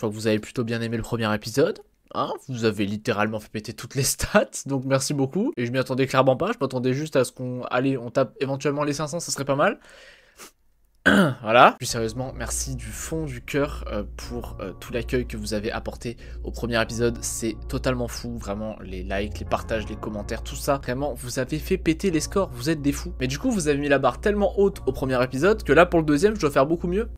Je vois que vous avez plutôt bien aimé le premier épisode. Hein, vous avez littéralement fait péter toutes les stats, donc merci beaucoup. Et je m'y attendais clairement pas, je m'attendais juste à ce qu'on... Allez, on tape éventuellement les 500, ça serait pas mal. Voilà. Plus sérieusement, merci du fond du cœur pour tout l'accueil que vous avez apporté au premier épisode. C'est totalement fou, vraiment, les likes, les partages, les commentaires, tout ça. Vraiment, vous avez fait péter les scores, vous êtes des fous. Mais du coup, vous avez mis la barre tellement haute au premier épisode que là, pour le deuxième, je dois faire beaucoup mieux.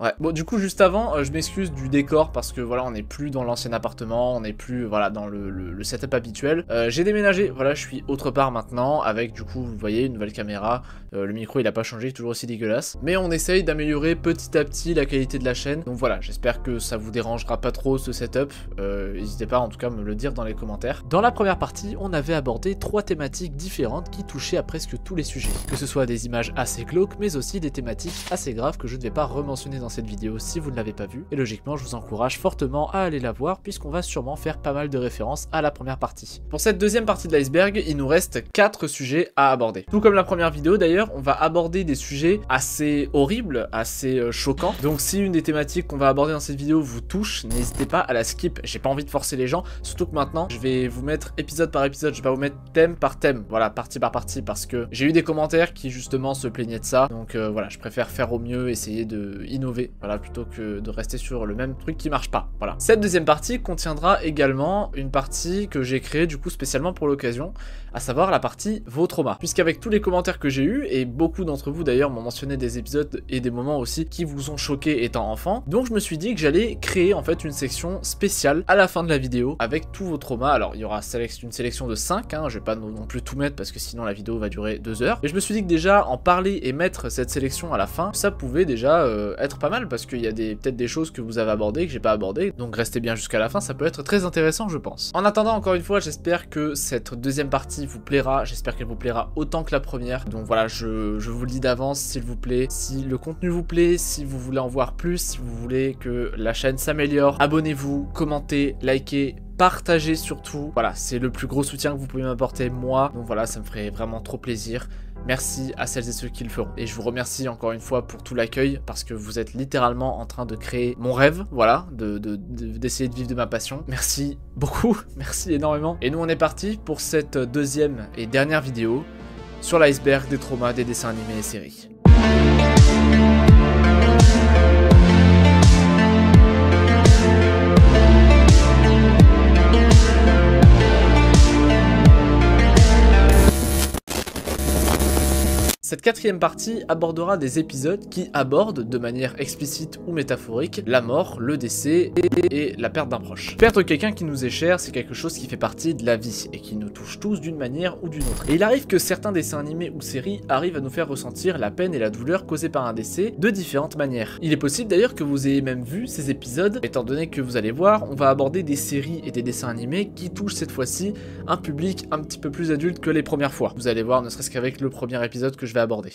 Ouais, bon du coup juste avant, je m'excuse du décor parce que voilà, on n'est plus dans l'ancien appartement, on n'est plus voilà dans le setup habituel. J'ai déménagé, voilà, je suis autre part maintenant avec du coup, vous voyez, une nouvelle caméra. Le micro il a pas changé, toujours aussi dégueulasse. Mais on essaye d'améliorer petit à petit la qualité de la chaîne. Donc voilà, j'espère que ça vous dérangera pas trop ce setup. N'hésitez pas en tout cas à me le dire dans les commentaires. Dans la première partie, on avait abordé 3 thématiques différentes qui touchaient à presque tous les sujets. Que ce soit des images assez glauques, mais aussi des thématiques assez graves que je ne vais pas rementionner dans cette vidéo si vous ne l'avez pas vue. Et logiquement, je vous encourage fortement à aller la voir puisqu'on va sûrement faire pas mal de références à la première partie. Pour cette deuxième partie de l'iceberg, il nous reste 4 sujets à aborder. Tout comme la première vidéo d'ailleurs, on va aborder des sujets assez horribles, assez choquants. Donc si une des thématiques qu'on va aborder dans cette vidéo vous touche, n'hésitez pas à la skip. J'ai pas envie de forcer les gens, surtout que maintenant, je vais vous mettre épisode par épisode, je vais pas vous mettre thème par thème, voilà, partie par partie, parce que j'ai eu des commentaires qui justement se plaignaient de ça. Donc voilà, je préfère faire au mieux, essayer de innover, voilà, plutôt que de rester sur le même truc qui marche pas, voilà. Cette deuxième partie contiendra également une partie que j'ai créée du coup spécialement pour l'occasion, à savoir la partie vos traumas. Puisqu'avec tous les commentaires que j'ai eu, et beaucoup d'entre vous d'ailleurs m'ont mentionné des épisodes et des moments aussi qui vous ont choqué étant enfant, donc je me suis dit que j'allais créer en fait une section spéciale à la fin de la vidéo avec tous vos traumas. Alors il y aura une sélection de 5, hein, je vais pas non plus tout mettre parce que sinon la vidéo va durer 2 heures. Mais je me suis dit que déjà en parler et mettre cette sélection à la fin, ça pouvait déjà être pas mal parce qu'il y a peut-être des choses que vous avez abordées que j'ai pas abordées, donc restez bien jusqu'à la fin, ça peut être très intéressant je pense. En attendant, encore une fois, j'espère que cette deuxième partie vous plaira, j'espère qu'elle vous plaira autant que la première. Donc voilà, je vous le dis d'avance, s'il vous plaît, si le contenu vous plaît, si vous voulez en voir plus, si vous voulez que la chaîne s'améliore, abonnez-vous, commentez, likez, partagez surtout. Voilà, c'est le plus gros soutien que vous pouvez m'apporter moi, donc voilà, ça me ferait vraiment trop plaisir. Merci à celles et ceux qui le feront. Et je vous remercie encore une fois pour tout l'accueil, parce que vous êtes littéralement en train de créer mon rêve, voilà, d'essayer de vivre de ma passion. Merci beaucoup, merci énormément. Et nous on est parti pour cette deuxième et dernière vidéo sur l'iceberg des traumas des dessins animés et séries. Cette quatrième partie abordera des épisodes qui abordent de manière explicite ou métaphorique la mort, le décès et la perte d'un proche. Perdre quelqu'un qui nous est cher, c'est quelque chose qui fait partie de la vie et qui nous touche tous d'une manière ou d'une autre. Et il arrive que certains dessins animés ou séries arrivent à nous faire ressentir la peine et la douleur causée par un décès de différentes manières. Il est possible d'ailleurs que vous ayez même vu ces épisodes, étant donné que vous allez voir, on va aborder des séries et des dessins animés qui touchent cette fois-ci un public un petit peu plus adulte que les premières fois. Vous allez voir, ne serait-ce qu'avec le premier épisode que je vais aborder.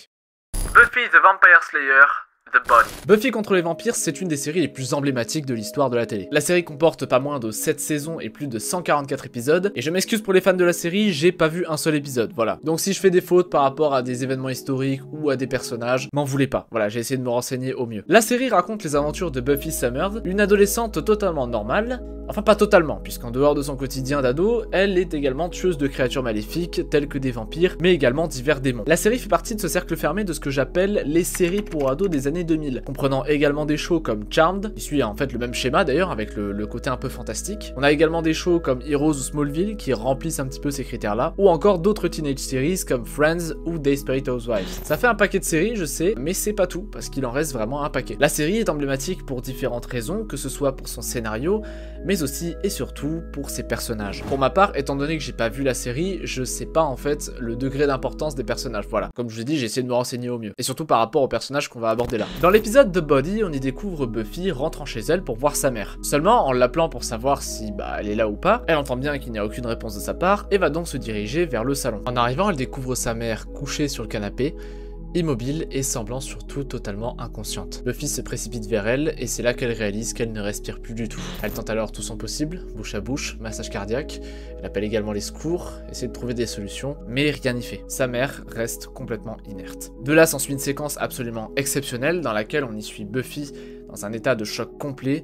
Buffy the Vampire Slayer, The Body. Buffy contre les vampires, c'est une des séries les plus emblématiques de l'histoire de la télé. La série comporte pas moins de 7 saisons et plus de 144 épisodes, et je m'excuse pour les fans de la série, j'ai pas vu un seul épisode, voilà. Donc si je fais des fautes par rapport à des événements historiques ou à des personnages, m'en voulez pas, voilà, j'ai essayé de me renseigner au mieux. La série raconte les aventures de Buffy Summers, une adolescente totalement normale, enfin pas totalement, puisqu'en dehors de son quotidien d'ado, elle est également tueuse de créatures maléfiques, telles que des vampires, mais également divers démons. La série fait partie de ce cercle fermé de ce que j'appelle les séries pour ados des années 2000, comprenant également des shows comme Charmed, qui suit en fait le même schéma d'ailleurs, avec le côté un peu fantastique. On a également des shows comme Heroes ou Smallville, qui remplissent un petit peu ces critères-là, ou encore d'autres teenage series comme Friends ou Desperate Housewives. Ça fait un paquet de séries, je sais, mais c'est pas tout, parce qu'il en reste vraiment un paquet. La série est emblématique pour différentes raisons, que ce soit pour son scénario, mais aussi et surtout pour ses personnages. Pour ma part, étant donné que j'ai pas vu la série, je sais pas en fait le degré d'importance des personnages, voilà. Comme je vous ai dit, j'ai essayé de me renseigner au mieux. Et surtout par rapport aux personnages qu'on va aborder là. Dans l'épisode The Body, on y découvre Buffy rentrant chez elle pour voir sa mère. Seulement, en l'appelant pour savoir si elle est là ou pas, elle entend bien qu'il n'y a aucune réponse de sa part, et va donc se diriger vers le salon. En arrivant, elle découvre sa mère couchée sur le canapé, immobile et semblant surtout totalement inconsciente. Buffy se précipite vers elle et c'est là qu'elle réalise qu'elle ne respire plus du tout. Elle tente alors tout son possible, bouche à bouche, massage cardiaque, elle appelle également les secours, essaie de trouver des solutions, mais rien n'y fait. Sa mère reste complètement inerte. De là s'ensuit une séquence absolument exceptionnelle dans laquelle on y suit Buffy dans un état de choc complet,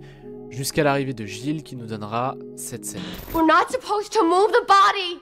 jusqu'à l'arrivée de Giles qui nous donnera cette scène. We're not supposed to move the body!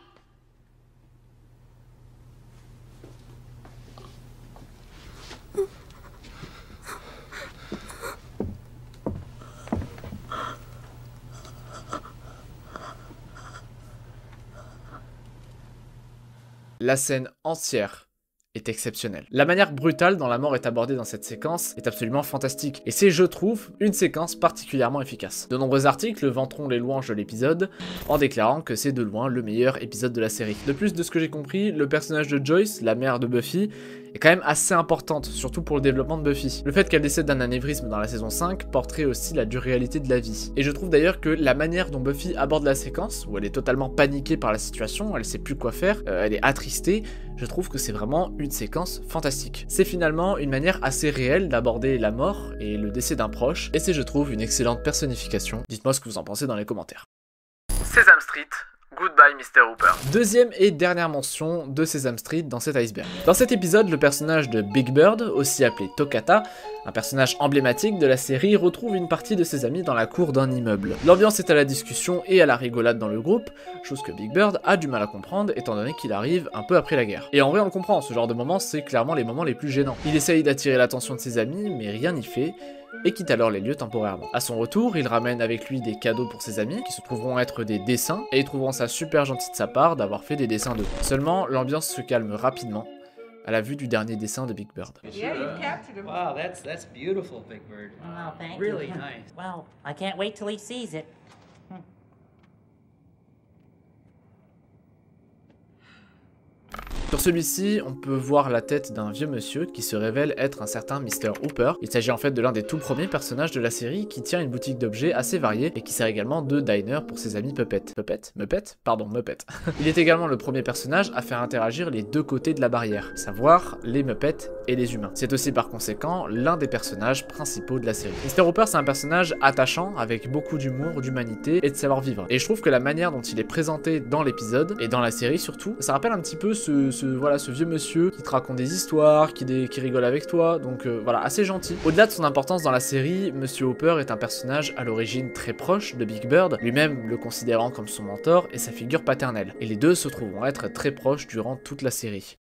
La scène entière est exceptionnelle. La manière brutale dont la mort est abordée dans cette séquence est absolument fantastique, et c'est, je trouve, une séquence particulièrement efficace. De nombreux articles vanteront les louanges de l'épisode, en déclarant que c'est de loin le meilleur épisode de la série. De plus, de ce que j'ai compris, le personnage de Joyce, la mère de Buffy, est quand même assez importante, surtout pour le développement de Buffy. Le fait qu'elle décède d'un anévrisme dans la saison 5 porterait aussi la dure réalité de la vie. Et je trouve d'ailleurs que la manière dont Buffy aborde la séquence, où elle est totalement paniquée par la situation, elle sait plus quoi faire, elle est attristée, je trouve que c'est vraiment une séquence fantastique. C'est finalement une manière assez réelle d'aborder la mort et le décès d'un proche, et c'est, je trouve, une excellente personnification. Dites-moi ce que vous en pensez dans les commentaires. Sesame Street, Goodbye Mr. Hooper. Deuxième et dernière mention de Sesame Street dans cet iceberg. Dans cet épisode, le personnage de Big Bird, aussi appelé Toccata, un personnage emblématique de la série, retrouve une partie de ses amis dans la cour d'un immeuble. L'ambiance est à la discussion et à la rigolade dans le groupe, chose que Big Bird a du mal à comprendre étant donné qu'il arrive un peu après la guerre. Et en vrai on le comprend, ce genre de moments c'est clairement les moments les plus gênants. Il essaye d'attirer l'attention de ses amis mais rien n'y fait, et quitte alors les lieux temporairement. À son retour, il ramène avec lui des cadeaux pour ses amis, qui se trouveront être des dessins, et ils trouveront ça super gentil de sa part d'avoir fait des dessins d'eux. Seulement, l'ambiance se calme rapidement, à la vue du dernier dessin de Big Bird. Yeah, you've captured him. Wow, that's beautiful, Big Bird. Oh, thank Really you. nice. Well, I can't wait till he sees it. Sur celui-ci, on peut voir la tête d'un vieux monsieur qui se révèle être un certain Mr. Hooper. Il s'agit en fait de l'un des tout premiers personnages de la série qui tient une boutique d'objets assez variée et qui sert également de diner pour ses amis Puppet. Muppet. Il est également le premier personnage à faire interagir les deux côtés de la barrière, savoir les Muppets et les humains. C'est aussi par conséquent l'un des personnages principaux de la série. Mr. Hooper, c'est un personnage attachant avec beaucoup d'humour, d'humanité et de savoir-vivre. Et je trouve que la manière dont il est présenté dans l'épisode et dans la série surtout, ça rappelle un petit peu ce vieux monsieur qui te raconte des histoires, qui rigole avec toi, donc voilà, assez gentil. Au-delà de son importance dans la série, Monsieur Hooper est un personnage à l'origine très proche de Big Bird, lui-même le considérant comme son mentor et sa figure paternelle. Et les deux se trouveront être très proches durant toute la série.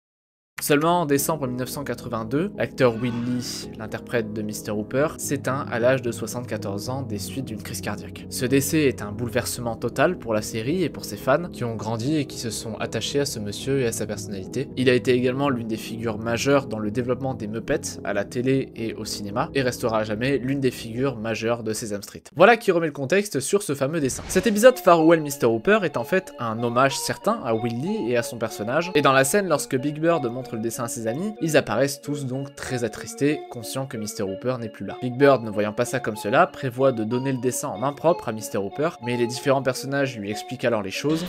Seulement en décembre 1982, l'acteur Will Lee, l'interprète de Mr. Hooper, s'éteint à l'âge de 74 ans des suites d'une crise cardiaque. Ce décès est un bouleversement total pour la série et pour ses fans qui ont grandi et qui se sont attachés à ce monsieur et à sa personnalité. Il a été également l'une des figures majeures dans le développement des Muppets à la télé et au cinéma et restera à jamais l'une des figures majeures de Sesame Street. Voilà qui remet le contexte sur ce fameux dessin. Cet épisode Farewell Mr. Hooper est en fait un hommage certain à Will Lee et à son personnage, et dans la scène lorsque Big Bird montre le dessin à ses amis, ils apparaissent tous donc très attristés, conscients que Mr. Hooper n'est plus là. Big Bird, ne voyant pas ça comme cela, prévoit de donner le dessin en main propre à Mr. Hooper, mais les différents personnages lui expliquent alors les choses.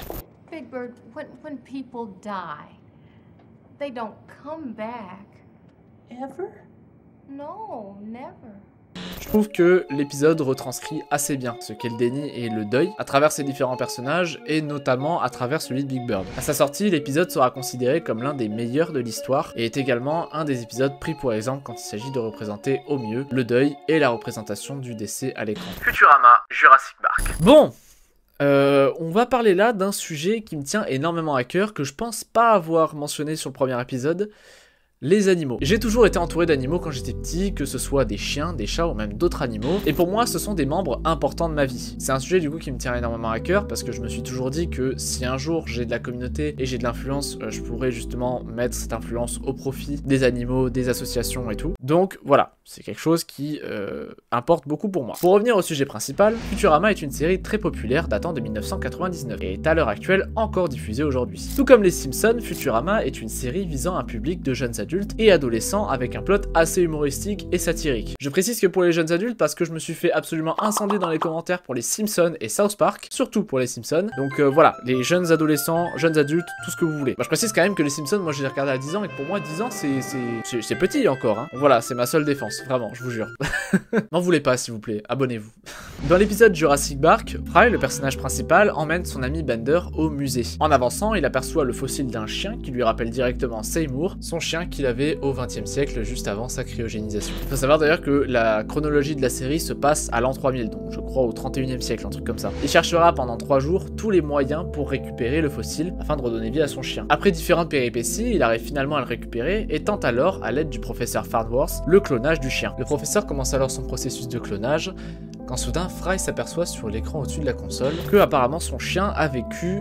Big Bird, when people die, they don't come back. Ever? No, never. Je trouve que l'épisode retranscrit assez bien ce qu'est le déni et le deuil à travers ses différents personnages et notamment à travers celui de Big Bird. À sa sortie, l'épisode sera considéré comme l'un des meilleurs de l'histoire et est également un des épisodes pris pour exemple quand il s'agit de représenter au mieux le deuil et la représentation du décès à l'écran. Futurama, Jurassic Park. Bon, on va parler là d'un sujet qui me tient énormément à cœur, que je pense pas avoir mentionné sur le premier épisode. Les animaux. J'ai toujours été entouré d'animaux quand j'étais petit, que ce soit des chiens, des chats ou même d'autres animaux, et pour moi ce sont des membres importants de ma vie. C'est un sujet du coup qui me tient énormément à cœur parce que je me suis toujours dit que si un jour j'ai de la communauté et j'ai de l'influence, je pourrais justement mettre cette influence au profit des animaux, des associations et tout. Donc voilà, c'est quelque chose qui importe beaucoup pour moi. Pour revenir au sujet principal, Futurama est une série très populaire datant de 1999 et est à l'heure actuelle encore diffusée aujourd'hui. Tout comme les Simpsons, Futurama est une série visant un public de jeunes adultes adultes et adolescents avec un plot assez humoristique et satirique. Je précise que pour les jeunes adultes parce que je me suis fait absolument incendier dans les commentaires pour les Simpsons et South Park, surtout pour les Simpsons. Donc voilà, les jeunes adolescents, jeunes adultes, tout ce que vous voulez. Je précise quand même que les Simpsons, moi je les regardé à 10 ans et que pour moi 10 ans c'est petit encore. Hein. Donc voilà, c'est ma seule défense, vraiment, je vous jure. N'en voulez pas s'il vous plaît, abonnez-vous. Dans l'épisode Jurassic Park, Fry, le personnage principal, emmène son ami Bender au musée. En avançant, il aperçoit le fossile d'un chien qui lui rappelle directement Seymour, son chien qu'il avait au XXe siècle juste avant sa cryogénisation. Il faut savoir d'ailleurs que la chronologie de la série se passe à l'an 3000, donc je crois au 31e siècle, un truc comme ça. Il cherchera pendant 3 jours tous les moyens pour récupérer le fossile afin de redonner vie à son chien. Après différentes péripéties, il arrive finalement à le récupérer et tente alors, à l'aide du professeur Farnsworth, le clonage du chien. Le professeur commence alors son processus de clonage, quand soudain Fry s'aperçoit sur l'écran au-dessus de la console que apparemment son chien a vécu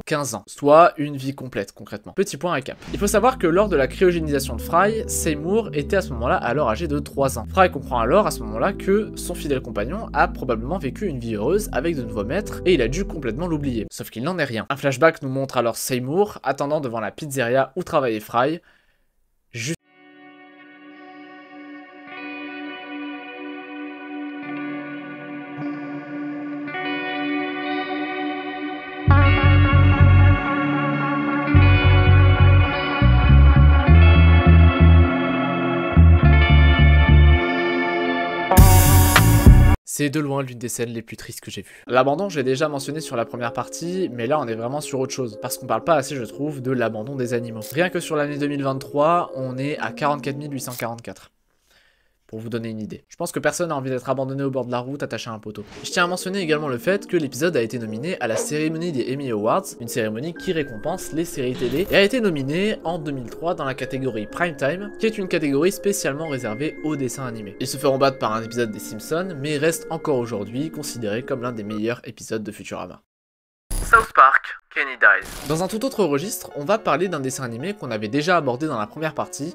15 ans, soit une vie complète concrètement. Petit point récap. Il faut savoir que lors de la cryogénisation de Fry, Seymour était à ce moment-là alors âgé de 3 ans. Fry comprend alors à ce moment-là que son fidèle compagnon a probablement vécu une vie heureuse avec de nouveaux maîtres et il a dû complètement l'oublier. Sauf qu'il n'en est rien. Un flashback nous montre alors Seymour attendant devant la pizzeria où travaillait Fry, juste c'est de loin l'une des scènes les plus tristes que j'ai vues. L'abandon, j'ai déjà mentionné sur la première partie, mais là on est vraiment sur autre chose, parce qu'on parle pas assez, je trouve, de l'abandon des animaux. Rien que sur l'année 2023, on est à 44 844. Pour vous donner une idée. Je pense que personne n'a envie d'être abandonné au bord de la route attaché à un poteau. Je tiens à mentionner également le fait que l'épisode a été nominé à la cérémonie des Emmy Awards, une cérémonie qui récompense les séries télé, et a été nominé en 2003 dans la catégorie Primetime, qui est une catégorie spécialement réservée aux dessins animés. Ils se feront battre par un épisode des Simpsons, mais restent encore aujourd'hui considérés comme l'un des meilleurs épisodes de Futurama. South Park, Kenny Dies. Dans un tout autre registre, on va parler d'un dessin animé qu'on avait déjà abordé dans la première partie,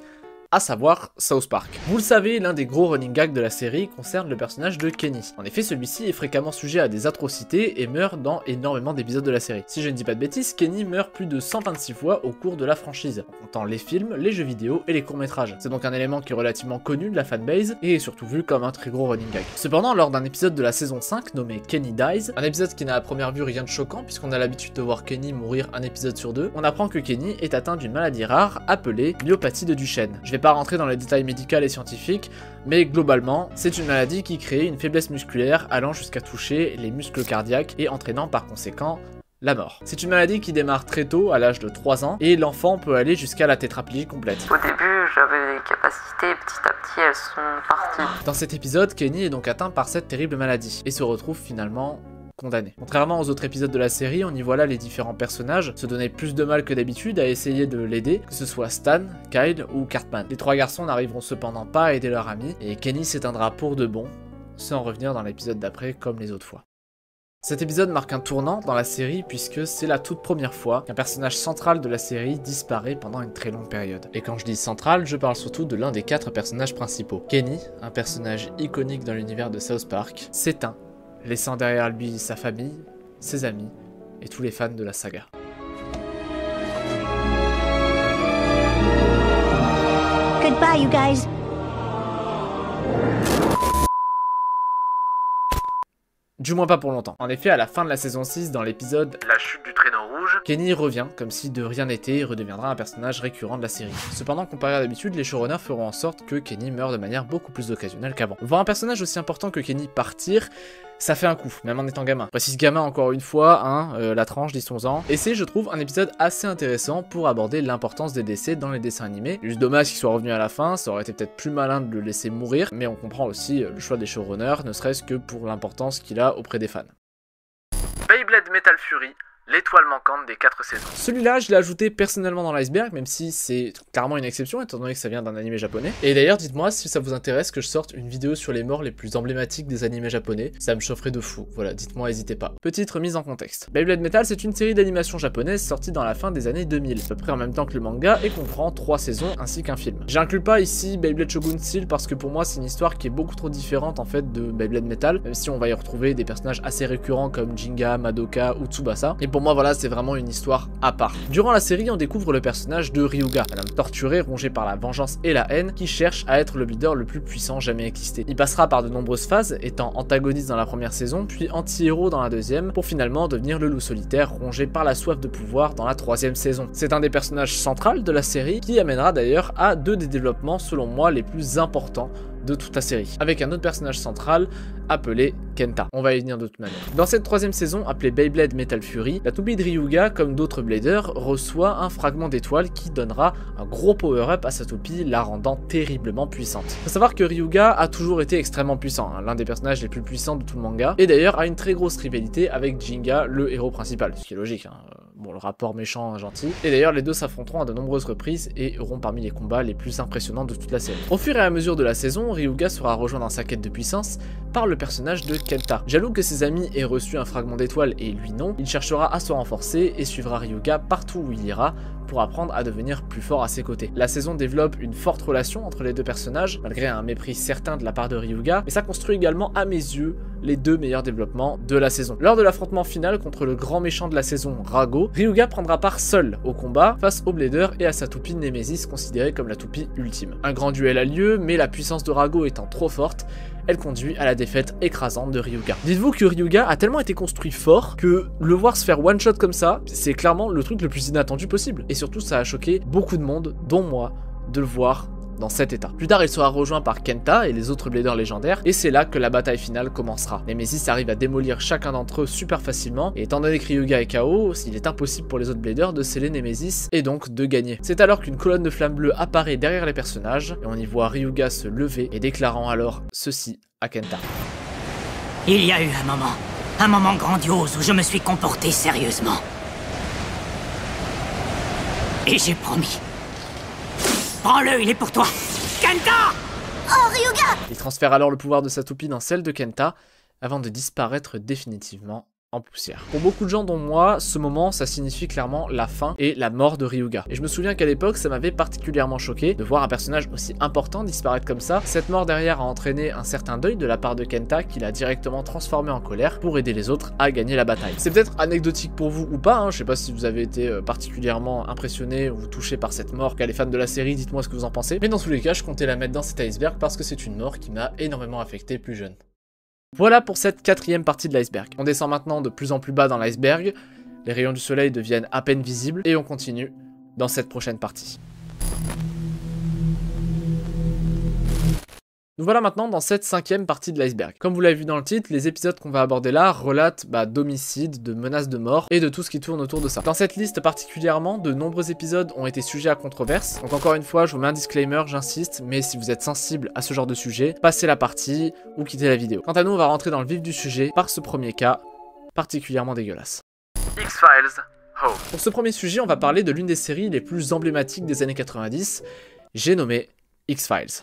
à savoir South Park. Vous le savez, l'un des gros running gags de la série concerne le personnage de Kenny. En effet, celui-ci est fréquemment sujet à des atrocités et meurt dans énormément d'épisodes de la série. Si je ne dis pas de bêtises, Kenny meurt plus de 126 fois au cours de la franchise, en comptant les films, les jeux vidéo et les courts-métrages. C'est donc un élément qui est relativement connu de la fanbase et est surtout vu comme un très gros running gag. Cependant, lors d'un épisode de la saison 5 nommé Kenny Dies, un épisode qui n'a à première vue rien de choquant puisqu'on a l'habitude de voir Kenny mourir un épisode sur 2, on apprend que Kenny est atteint d'une maladie rare appelée myopathie de Duchenne. Je vais pas rentrer dans les détails médicaux et scientifiques, mais globalement, c'est une maladie qui crée une faiblesse musculaire allant jusqu'à toucher les muscles cardiaques et entraînant par conséquent la mort. C'est une maladie qui démarre très tôt, à l'âge de 3 ans, et l'enfant peut aller jusqu'à la tétraplégie complète. Au début, j'avais des capacités, petit à petit, elles sont parties. Dans cet épisode, Kenny est donc atteint par cette terrible maladie, et se retrouve finalement condamné. Contrairement aux autres épisodes de la série, on y voit là les différents personnages se donner plus de mal que d'habitude à essayer de l'aider, que ce soit Stan, Kyle ou Cartman. Les 3 garçons n'arriveront cependant pas à aider leur ami, et Kenny s'éteindra pour de bon, sans revenir dans l'épisode d'après comme les autres fois. Cet épisode marque un tournant dans la série puisque c'est la toute première fois qu'un personnage central de la série disparaît pendant une très longue période. Et quand je dis central, je parle surtout de l'un des 4 personnages principaux. Kenny, un personnage iconique dans l'univers de South Park, s'éteint, laissant derrière lui sa famille, ses amis et tous les fans de la saga. Goodbye, you guys. Du moins pas pour longtemps. En effet, à la fin de la saison 6, dans l'épisode La chute du traîneau rouge, Kenny revient comme si de rien n'était et redeviendra un personnage récurrent de la série. Cependant, comparé à d'habitude, les showrunners feront en sorte que Kenny meure de manière beaucoup plus occasionnelle qu'avant. Voir un personnage aussi important que Kenny partir, ça fait un coup, même en étant gamin. Précise gamin encore une fois, hein, la tranche 10-11 ans. Et c'est, je trouve, un épisode assez intéressant pour aborder l'importance des décès dans les dessins animés. Juste dommage qu'il soit revenu à la fin, ça aurait été peut-être plus malin de le laisser mourir, mais on comprend aussi le choix des showrunners, ne serait-ce que pour l'importance qu'il a auprès des fans. Beyblade Metal Fury, l'étoile manquante des 4 saisons. Celui-là, je l'ai ajouté personnellement dans l'iceberg, même si c'est clairement une exception, étant donné que ça vient d'un animé japonais. Et d'ailleurs, dites-moi si ça vous intéresse que je sorte une vidéo sur les morts les plus emblématiques des animés japonais. Ça me chaufferait de fou. Voilà, dites-moi, n'hésitez pas. Petite remise en contexte. Beyblade Metal, c'est une série d'animation japonaise sortie dans la fin des années 2000, à peu près en même temps que le manga, et comprend 3 saisons ainsi qu'un film. J'inclus pas ici Beyblade Shogun Steel parce que pour moi, c'est une histoire qui est beaucoup trop différente en fait de Beyblade Metal, même si on va y retrouver des personnages assez récurrents comme Jinga, Madoka ou Tsubasa. Et pour moi, voilà, c'est vraiment une histoire à part. Durant la série, on découvre le personnage de Ryuga, un homme torturé, rongé par la vengeance et la haine, qui cherche à être le leader le plus puissant jamais existé. Il passera par de nombreuses phases, étant antagoniste dans la première saison, puis anti-héros dans la deuxième, pour finalement devenir le loup solitaire, rongé par la soif de pouvoir dans la troisième saison. C'est un des personnages centraux de la série, qui amènera d'ailleurs à deux des développements, selon moi, les plus importants de toute la série, avec un autre personnage central appelé Kenta. On va y venir de toute manière. Dans cette troisième saison, appelée Beyblade Metal Fury, la toupie de Ryuga, comme d'autres bladers, reçoit un fragment d'étoile qui donnera un gros power-up à sa toupie, la rendant terriblement puissante. Faut savoir que Ryuga a toujours été extrêmement puissant, hein, l'un des personnages les plus puissants de tout le manga, et d'ailleurs a une très grosse rivalité avec Jinga, le héros principal, ce qui est logique, hein. Bon, le rapport méchant-gentil. Et d'ailleurs, les deux s'affronteront à de nombreuses reprises et auront parmi les combats les plus impressionnants de toute la série. Au fur et à mesure de la saison, Ryuga sera rejoint dans sa quête de puissance par le personnage de Kenta. Jaloux que ses amis aient reçu un fragment d'étoile et lui non, il cherchera à se renforcer et suivra Ryuga partout où il ira pour apprendre à devenir plus fort à ses côtés. La saison développe une forte relation entre les deux personnages, malgré un mépris certain de la part de Ryuga, mais ça construit également, à mes yeux, les deux meilleurs développements de la saison. Lors de l'affrontement final contre le grand méchant de la saison, Rago, Ryuga prendra part seul au combat face au Blader et à sa toupie Nemesis, considérée comme la toupie ultime. Un grand duel a lieu, mais la puissance de Rago étant trop forte, elle conduit à la défaite écrasante de Ryuga. Dites-vous que Ryuga a tellement été construit fort que le voir se faire one shot comme ça, c'est clairement le truc le plus inattendu possible. Et surtout, ça a choqué beaucoup de monde, dont moi, de le voir dans cet état. Plus tard, il sera rejoint par Kenta et les autres bladers légendaires, et c'est là que la bataille finale commencera. Nemesis arrive à démolir chacun d'entre eux super facilement, et étant donné que Ryuga est KO, il est impossible pour les autres bladers de sceller Nemesis, et donc de gagner. C'est alors qu'une colonne de flammes bleues apparaît derrière les personnages, et on y voit Ryuga se lever, et déclarant alors ceci à Kenta. Il y a eu un moment grandiose où je me suis comporté sérieusement. Et j'ai promis. Prends-le, il est pour toi. Kenta! Oh, Ryuga! Il transfère alors le pouvoir de sa toupie dans celle de Kenta, avant de disparaître définitivement en poussière. Pour beaucoup de gens dont moi, ce moment, ça signifie clairement la fin et la mort de Ryuga. Et je me souviens qu'à l'époque, ça m'avait particulièrement choqué de voir un personnage aussi important disparaître comme ça. Cette mort derrière a entraîné un certain deuil de la part de Kenta, qui l'a directement transformé en colère pour aider les autres à gagner la bataille. C'est peut-être anecdotique pour vous ou pas, hein. Je sais pas si vous avez été particulièrement impressionné ou touché par cette mort. Qu'à les fans de la série, dites-moi ce que vous en pensez. Mais dans tous les cas, je comptais la mettre dans cet iceberg parce que c'est une mort qui m'a énormément affecté plus jeune. Voilà pour cette quatrième partie de l'iceberg. On descend maintenant de plus en plus bas dans l'iceberg, les rayons du soleil deviennent à peine visibles, et on continue dans cette prochaine partie. Nous voilà maintenant dans cette cinquième partie de l'iceberg. Comme vous l'avez vu dans le titre, les épisodes qu'on va aborder là relatent d'homicides, de menaces de mort et de tout ce qui tourne autour de ça. Dans cette liste particulièrement, de nombreux épisodes ont été sujets à controverse. Donc encore une fois, je vous mets un disclaimer, j'insiste, mais si vous êtes sensible à ce genre de sujet, passez la partie ou quittez la vidéo. Quant à nous, on va rentrer dans le vif du sujet par ce premier cas particulièrement dégueulasse. X-Files, Ho. Pour ce premier sujet, on va parler de l'une des séries les plus emblématiques des années 90, j'ai nommé X-Files.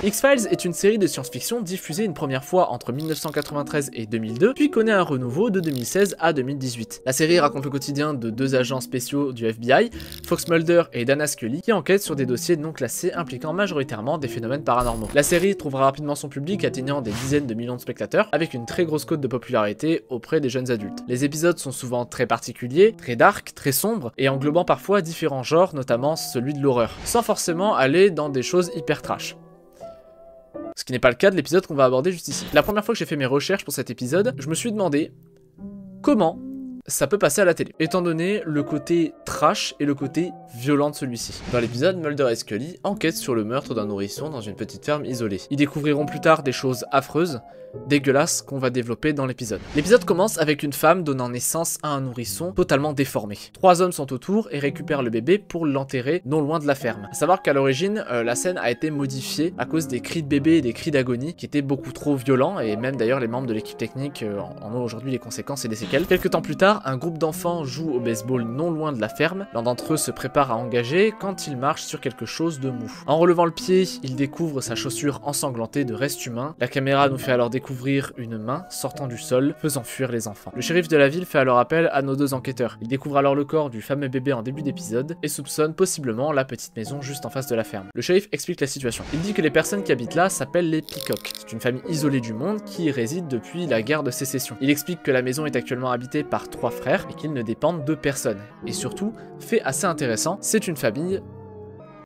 X-Files est une série de science-fiction diffusée une première fois entre 1993 et 2002, puis connaît un renouveau de 2016 à 2018. La série raconte le quotidien de deux agents spéciaux du FBI, Fox Mulder et Dana Scully, qui enquêtent sur des dossiers non classés impliquant majoritairement des phénomènes paranormaux. La série trouvera rapidement son public, atteignant des dizaines de millions de spectateurs, avec une très grosse cote de popularité auprès des jeunes adultes. Les épisodes sont souvent très particuliers, très dark, très sombres, et englobant parfois différents genres, notamment celui de l'horreur, sans forcément aller dans des choses hyper trash. Ce qui n'est pas le cas de l'épisode qu'on va aborder juste ici. La première fois que j'ai fait mes recherches pour cet épisode, je me suis demandé comment ça peut passer à la télé, étant donné le côté trash et le côté violent de celui-ci. Dans l'épisode, Mulder et Scully enquêtent sur le meurtre d'un nourrisson dans une petite ferme isolée. Ils découvriront plus tard des choses affreuses, dégueulasses qu'on va développer dans l'épisode. L'épisode commence avec une femme donnant naissance à un nourrisson totalement déformé. 3 hommes sont autour et récupèrent le bébé pour l'enterrer non loin de la ferme. À savoir qu'à l'origine, la scène a été modifiée à cause des cris de bébé et des cris d'agonie qui étaient beaucoup trop violents, et même d'ailleurs les membres de l'équipe technique en ont aujourd'hui les conséquences et les séquelles. Quelques temps plus tard, un groupe d'enfants joue au baseball non loin de la ferme. L'un d'entre eux se prépare à engager quand il marche sur quelque chose de mou. En relevant le pied, il découvre sa chaussure ensanglantée de restes humains. La caméra nous fait alors découvrir découvrir une main sortant du sol, faisant fuir les enfants. Le shérif de la ville fait alors appel à nos 2 enquêteurs. Il découvre alors le corps du fameux bébé en début d'épisode et soupçonne possiblement la petite maison juste en face de la ferme. Le shérif explique la situation. Il dit que les personnes qui habitent là s'appellent les Peacock. C'est une famille isolée du monde qui y réside depuis la guerre de sécession. Il explique que la maison est actuellement habitée par 3 frères et qu'ils ne dépendent de personne. Et surtout, fait assez intéressant, c'est une famille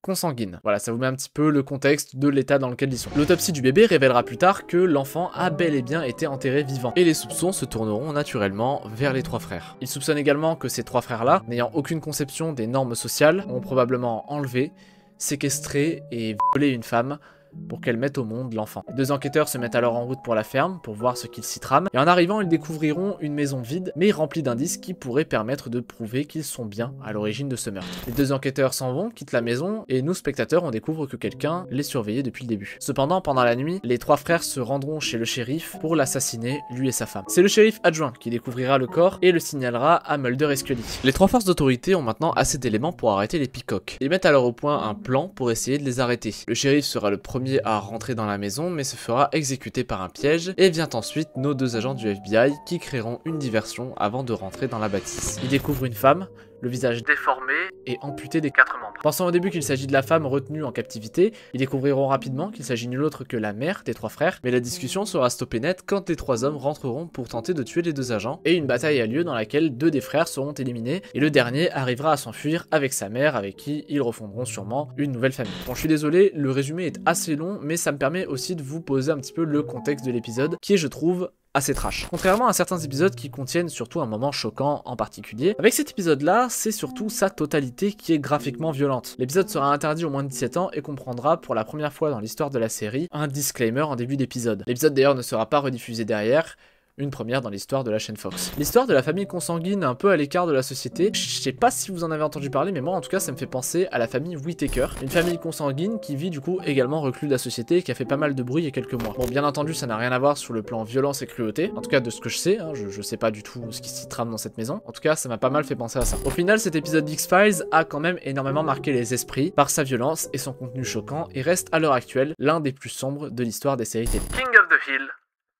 consanguine. Voilà, ça vous met un petit peu le contexte de l'état dans lequel ils sont. L'autopsie du bébé révélera plus tard que l'enfant a bel et bien été enterré vivant. Et les soupçons se tourneront naturellement vers les 3 frères. Il soupçonne également que ces 3 frères-là, n'ayant aucune conception des normes sociales, ont probablement enlevé, séquestré et violé une femme pour qu'elle mette au monde l'enfant. Les 2 enquêteurs se mettent alors en route pour la ferme pour voir ce qu'ils s'y trament, et en arrivant ils découvriront une maison vide mais remplie d'indices qui pourraient permettre de prouver qu'ils sont bien à l'origine de ce meurtre. Les 2 enquêteurs s'en vont, quittent la maison, et nous spectateurs on découvre que quelqu'un les surveillait depuis le début. Cependant pendant la nuit, les 3 frères se rendront chez le shérif pour l'assassiner, lui et sa femme. C'est le shérif adjoint qui découvrira le corps et le signalera à Mulder et Scully. Les 3 forces d'autorité ont maintenant assez d'éléments pour arrêter les Peacock. Ils mettent alors au point un plan pour essayer de les arrêter. Le shérif sera le premier à rentrer dans la maison mais se fera exécuter par un piège, et vient ensuite nos 2 agents du FBI qui créeront une diversion avant de rentrer dans la bâtisse. Ils découvrent une femme, le visage déformé et amputé des 4 membres. Pensant au début qu'il s'agit de la femme retenue en captivité, ils découvriront rapidement qu'il s'agit nulle autre que la mère des 3 frères, mais la discussion sera stoppée net quand les 3 hommes rentreront pour tenter de tuer les 2 agents, et une bataille a lieu dans laquelle 2 des frères seront éliminés, et le dernier arrivera à s'enfuir avec sa mère avec qui ils refondront sûrement une nouvelle famille. Bon, je suis désolé, le résumé est assez long, mais ça me permet aussi de vous poser un petit peu le contexte de l'épisode, qui est, je trouve, assez trash. Contrairement à certains épisodes qui contiennent surtout un moment choquant en particulier, avec cet épisode-là, c'est surtout sa totalité qui est graphiquement violente. L'épisode sera interdit aux moins de 17 ans et comprendra pour la première fois dans l'histoire de la série un disclaimer en début d'épisode. L'épisode d'ailleurs ne sera pas rediffusé derrière, une première dans l'histoire de la chaîne Fox. L'histoire de la famille consanguine un peu à l'écart de la société, je sais pas si vous en avez entendu parler, mais moi en tout cas ça me fait penser à la famille Whittaker, une famille consanguine qui vit du coup également reclus de la société et qui a fait pas mal de bruit il y a quelques mois. Bon, bien entendu ça n'a rien à voir sur le plan violence et cruauté, en tout cas de ce que je sais, hein, je sais pas du tout ce qui s'y trame dans cette maison, en tout cas ça m'a pas mal fait penser à ça. Au final cet épisode d'X-Files a quand même énormément marqué les esprits par sa violence et son contenu choquant, et reste à l'heure actuelle l'un des plus sombres de l'histoire des séries télé. King of the Hill,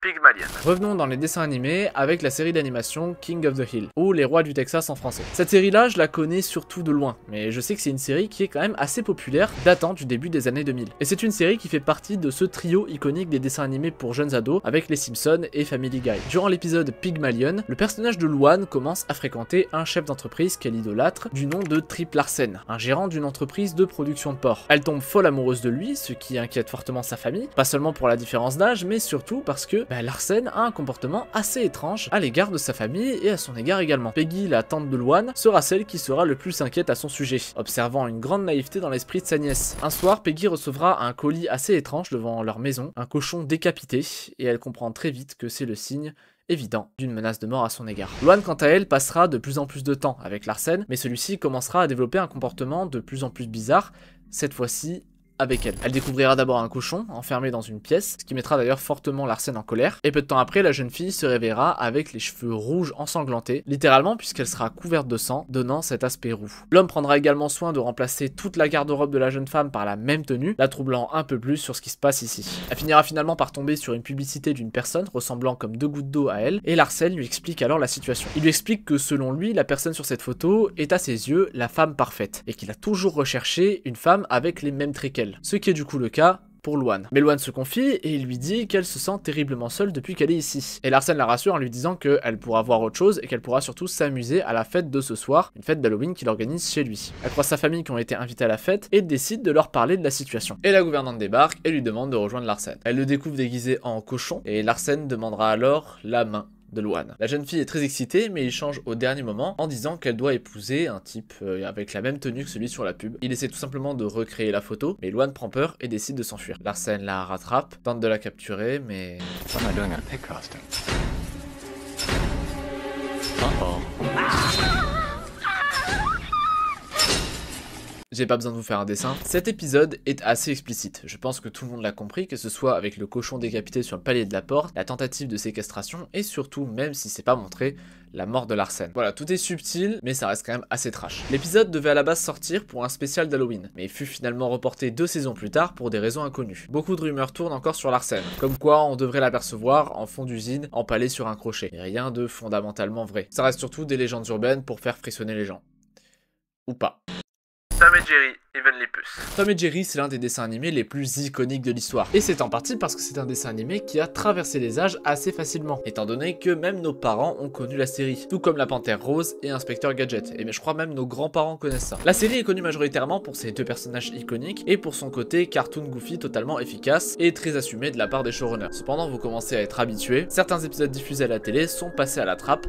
Pygmalion. Revenons dans les dessins animés avec la série d'animation King of the Hill, ou Les Rois du Texas en français. Cette série-là, je la connais surtout de loin, mais je sais que c'est une série qui est quand même assez populaire, datant du début des années 2000. Et c'est une série qui fait partie de ce trio iconique des dessins animés pour jeunes ados, avec les Simpsons et Family Guy. Durant l'épisode Pygmalion, le personnage de Luan commence à fréquenter un chef d'entreprise qu'elle idolâtre, du nom de Trip Larsen, un gérant d'une entreprise de production de porc. Elle tombe folle amoureuse de lui, ce qui inquiète fortement sa famille, pas seulement pour la différence d'âge, mais surtout parce que Larsen a un comportement assez étrange à l'égard de sa famille et à son égard également. Peggy, la tante de Luan, sera celle qui sera le plus inquiète à son sujet, observant une grande naïveté dans l'esprit de sa nièce. Un soir, Peggy recevra un colis assez étrange devant leur maison, un cochon décapité, et elle comprend très vite que c'est le signe évident d'une menace de mort à son égard. Luan, quant à elle, passera de plus en plus de temps avec Larsen, mais celui-ci commencera à développer un comportement de plus en plus bizarre, cette fois-ci avec elle. Elle découvrira d'abord un cochon enfermé dans une pièce, ce qui mettra d'ailleurs fortement Larsen en colère, et peu de temps après, la jeune fille se réveillera avec les cheveux rouges ensanglantés, littéralement puisqu'elle sera couverte de sang, donnant cet aspect roux. L'homme prendra également soin de remplacer toute la garde-robe de la jeune femme par la même tenue, la troublant un peu plus sur ce qui se passe ici. Elle finira finalement par tomber sur une publicité d'une personne ressemblant comme 2 gouttes d'eau à elle, et Larsen lui explique alors la situation. Il lui explique que selon lui, la personne sur cette photo est à ses yeux la femme parfaite, et qu'il a toujours recherché une femme avec les mêmes traits qu'elle. Ce qui est du coup le cas pour Luan. Mais Luan se confie et il lui dit qu'elle se sent terriblement seule depuis qu'elle est ici. Et Larsen la rassure en lui disant qu'elle pourra voir autre chose et qu'elle pourra surtout s'amuser à la fête de ce soir, une fête d'Halloween qu'il organise chez lui. Elle croise sa famille qui ont été invités à la fête et décide de leur parler de la situation. Et la gouvernante débarque et lui demande de rejoindre Larsen. Elle le découvre déguisé en cochon et Larsen demandera alors la main de Luan. La jeune fille est très excitée, mais il change au dernier moment en disant qu'elle doit épouser un type avec la même tenue que celui sur la pub. Il essaie tout simplement de recréer la photo, mais Luan prend peur et décide de s'enfuir. Larsen la rattrape, tente de la capturer, mais... What am I doing in a pig costume? Uh-oh. J'ai pas besoin de vous faire un dessin. Cet épisode est assez explicite. Je pense que tout le monde l'a compris, que ce soit avec le cochon décapité sur le palier de la porte, la tentative de séquestration et surtout, même si c'est pas montré, la mort de Larsen. Voilà, tout est subtil, mais ça reste quand même assez trash. L'épisode devait à la base sortir pour un spécial d'Halloween, mais il fut finalement reporté 2 saisons plus tard pour des raisons inconnues. Beaucoup de rumeurs tournent encore sur Larsen, comme quoi on devrait l'apercevoir en fond d'usine, empalé sur un crochet. Mais rien de fondamentalement vrai. Ça reste surtout des légendes urbaines pour faire frissonner les gens. Ou pas. Tom et Jerry, Heavenly Puss. Tom et Jerry, c'est l'un des dessins animés les plus iconiques de l'histoire. Et c'est en partie parce que c'est un dessin animé qui a traversé les âges assez facilement, étant donné que même nos parents ont connu la série, tout comme la Panthère Rose et Inspecteur Gadget, et mais je crois même nos grands-parents connaissent ça. La série est connue majoritairement pour ses 2 personnages iconiques, et pour son côté cartoon goofy totalement efficace, et très assumé de la part des showrunners. Cependant, vous commencez à être habitués, certains épisodes diffusés à la télé sont passés à la trappe,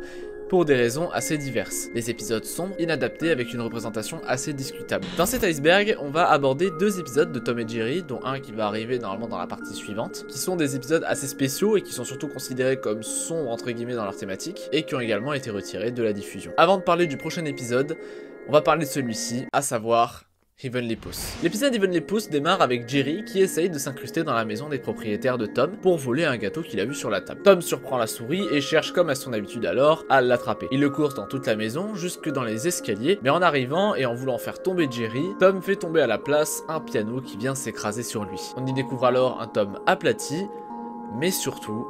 pour des raisons assez diverses. Des épisodes sombres, inadaptés avec une représentation assez discutable. Dans cet iceberg, on va aborder 2 épisodes de Tom et Jerry, dont un qui va arriver normalement dans la partie suivante, qui sont des épisodes assez spéciaux et qui sont surtout considérés comme sombres entre guillemets dans leur thématique, et qui ont également été retirés de la diffusion. Avant de parler du prochain épisode, on va parler de celui-ci, à savoir Heavenly Puss. L'épisode Heavenly Puss démarre avec Jerry qui essaye de s'incruster dans la maison des propriétaires de Tom pour voler un gâteau qu'il a vu sur la table. Tom surprend la souris et cherche comme à son habitude alors à l'attraper. Il le course dans toute la maison jusque dans les escaliers, mais en arrivant et en voulant faire tomber Jerry, Tom fait tomber à la place un piano qui vient s'écraser sur lui. On y découvre alors un Tom aplati, mais surtout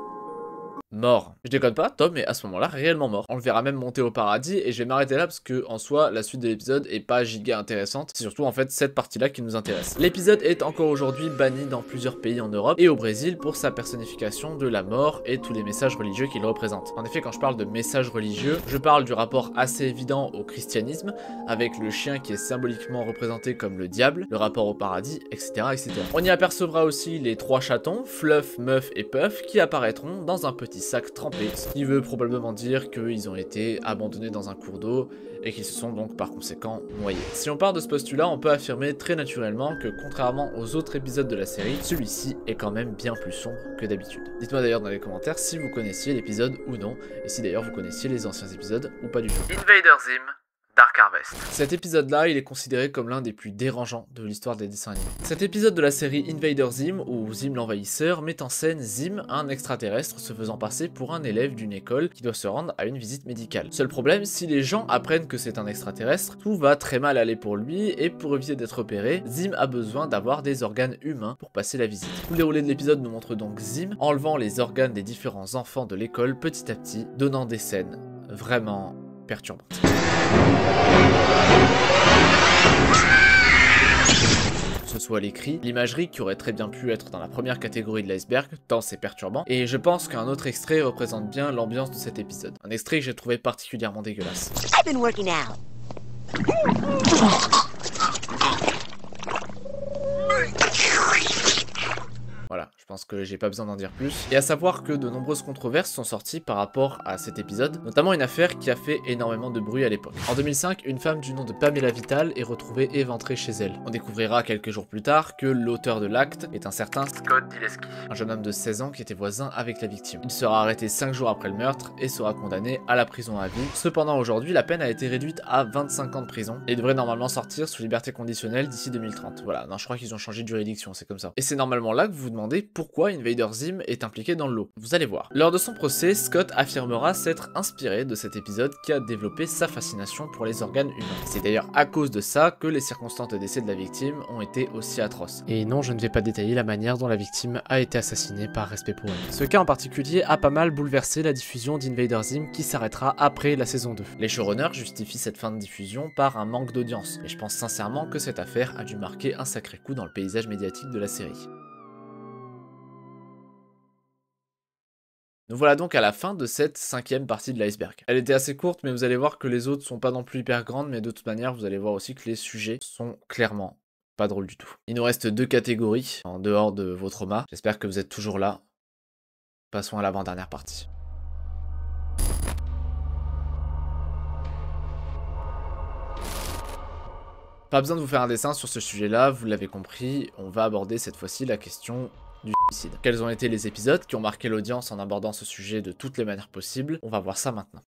mort. Je déconne pas, Tom est à ce moment-là réellement mort. On le verra même monter au paradis et je vais m'arrêter là parce que en soi la suite de l'épisode est pas giga intéressante. C'est surtout en fait cette partie-là qui nous intéresse. L'épisode est encore aujourd'hui banni dans plusieurs pays en Europe et au Brésil pour sa personnification de la mort et tous les messages religieux qu'il représente. En effet, quand je parle de messages religieux, je parle du rapport assez évident au christianisme avec le chien qui est symboliquement représenté comme le diable, le rapport au paradis, etc. etc. On y apercevra aussi les 3 chatons, Fluff, Muff et Puff, qui apparaîtront dans un petit sac trempé, ce qui veut probablement dire qu'ils ont été abandonnés dans un cours d'eau et qu'ils se sont donc par conséquent noyés. Si on part de ce postulat, on peut affirmer très naturellement que contrairement aux autres épisodes de la série, celui-ci est quand même bien plus sombre que d'habitude. Dites-moi d'ailleurs dans les commentaires si vous connaissiez l'épisode ou non, et si d'ailleurs vous connaissiez les anciens épisodes ou pas du tout. Invader Zim, Dark Harvest. Cet épisode-là, il est considéré comme l'un des plus dérangeants de l'histoire des dessins animés. Cet épisode de la série Invader Zim, ou Zim l'envahisseur, met en scène Zim, un extraterrestre se faisant passer pour un élève d'une école qui doit se rendre à une visite médicale. Seul problème, si les gens apprennent que c'est un extraterrestre, tout va très mal aller pour lui, et pour éviter d'être opéré, Zim a besoin d'avoir des organes humains pour passer la visite. Tout le déroulé de l'épisode nous montre donc Zim enlevant les organes des différents enfants de l'école petit à petit, donnant des scènes vraiment perturbantes. Que ce soit les cris, l'imagerie qui aurait très bien pu être dans la première catégorie de l'iceberg, tant c'est perturbant, et je pense qu'un autre extrait représente bien l'ambiance de cet épisode. Un extrait que j'ai trouvé particulièrement dégueulasse. I've been working out. Voilà, je pense que j'ai pas besoin d'en dire plus. Et à savoir que de nombreuses controverses sont sorties par rapport à cet épisode, notamment une affaire qui a fait énormément de bruit à l'époque. En 2005, une femme du nom de Pamela Vital est retrouvée éventrée chez elle. On découvrira quelques jours plus tard que l'auteur de l'acte est un certain Scott Dileski, un jeune homme de 16 ans qui était voisin avec la victime. Il sera arrêté 5 jours après le meurtre et sera condamné à la prison à vie. Cependant, aujourd'hui, la peine a été réduite à 25 ans de prison et devrait normalement sortir sous liberté conditionnelle d'ici 2030. Voilà, non, je crois qu'ils ont changé de juridiction, c'est comme ça. Et c'est normalement là que vous vous demandez pourquoi Invader Zim est impliqué dans le lot. Vous allez voir. Lors de son procès, Scott affirmera s'être inspiré de cet épisode qui a développé sa fascination pour les organes humains. C'est d'ailleurs à cause de ça que les circonstances de décès de la victime ont été aussi atroces. Et non, je ne vais pas détailler la manière dont la victime a été assassinée par respect pour elle. Ce cas en particulier a pas mal bouleversé la diffusion d'Invader Zim qui s'arrêtera après la saison 2. Les showrunners justifient cette fin de diffusion par un manque d'audience, mais je pense sincèrement que cette affaire a dû marquer un sacré coup dans le paysage médiatique de la série. Nous voilà donc à la fin de cette 5e partie de l'iceberg. Elle était assez courte, mais vous allez voir que les autres sont pas non plus hyper grandes, mais de toute manière, vous allez voir aussi que les sujets sont clairement pas drôles du tout. Il nous reste 2 catégories en dehors de vos traumas. J'espère que vous êtes toujours là. Passons à l'avant-dernière partie. Pas besoin de vous faire un dessin sur ce sujet-là, vous l'avez compris, on va aborder cette fois-ci la question du suicide. Quels ont été les épisodes qui ont marqué l'audience en abordant ce sujet de toutes les manières possibles? On va voir ça maintenant.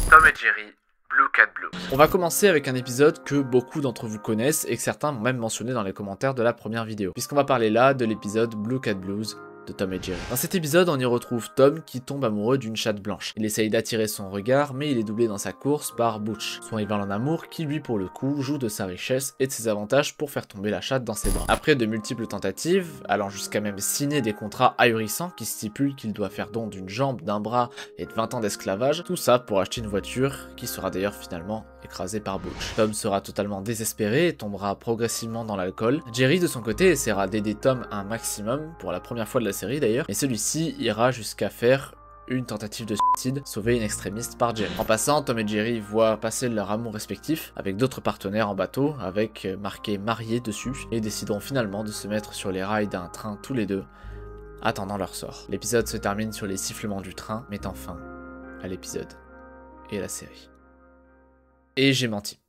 Tom et Jerry, Blue Cat Blues. On va commencer avec un épisode que beaucoup d'entre vous connaissent et que certains m'ont même mentionné dans les commentaires de la première vidéo, puisqu'on va parler là de l'épisode Blue Cat Blues de Tom et Jerry. Dans cet épisode, on y retrouve Tom qui tombe amoureux d'une chatte blanche. Il essaye d'attirer son regard, mais il est doublé dans sa course par Butch, son rival en amour qui lui pour le coup joue de sa richesse et de ses avantages pour faire tomber la chatte dans ses bras. Après de multiples tentatives, allant jusqu'à même signer des contrats ahurissants qui stipulent qu'il doit faire don d'une jambe, d'un bras et de 20 ans d'esclavage, tout ça pour acheter une voiture qui sera d'ailleurs finalement écrasée par Butch. Tom sera totalement désespéré et tombera progressivement dans l'alcool. Jerry de son côté essaiera d'aider Tom un maximum pour la première fois de la série d'ailleurs, mais celui-ci ira jusqu'à faire une tentative de suicide, sauvée in extremis par Jerry. En passant, Tom et Jerry voient passer leur amour respectif avec d'autres partenaires en bateau, avec marqué marié dessus, et décideront finalement de se mettre sur les rails d'un train tous les deux, attendant leur sort. L'épisode se termine sur les sifflements du train, mettant fin à l'épisode et à la série. Et j'ai menti.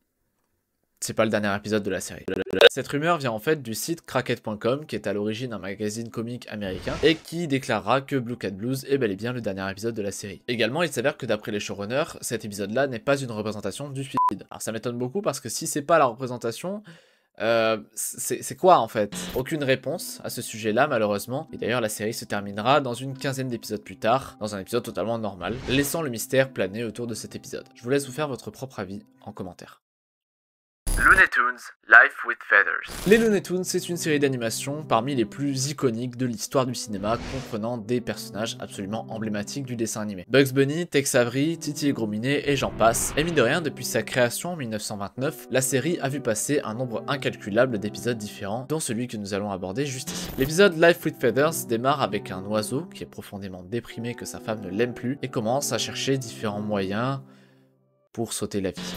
C'est pas le dernier épisode de la série. Cette rumeur vient en fait du site Cracked.com qui est à l'origine un magazine comique américain et qui déclarera que Blue Cat Blues est bel et bien le dernier épisode de la série. Également, il s'avère que d'après les showrunners, cet épisode-là n'est pas une représentation du suicide. Alors ça m'étonne beaucoup parce que si c'est pas la représentation, c'est quoi en fait? Aucune réponse à ce sujet-là malheureusement, et d'ailleurs la série se terminera dans une quinzaine d'épisodes plus tard, dans un épisode totalement normal, laissant le mystère planer autour de cet épisode. Je vous laisse vous faire votre propre avis en commentaire. Looney Tunes, Life with Feathers. Les Looney Tunes, c'est une série d'animation parmi les plus iconiques de l'histoire du cinéma, comprenant des personnages absolument emblématiques du dessin animé. Bugs Bunny, Tex Avery, Titi et Gros Minet et j'en passe. Et mine de rien, depuis sa création en 1929, la série a vu passer un nombre incalculable d'épisodes différents, dont celui que nous allons aborder juste ici. L'épisode Life with Feathers démarre avec un oiseau qui est profondément déprimé que sa femme ne l'aime plus et commence à chercher différents moyens pour sauter la vie.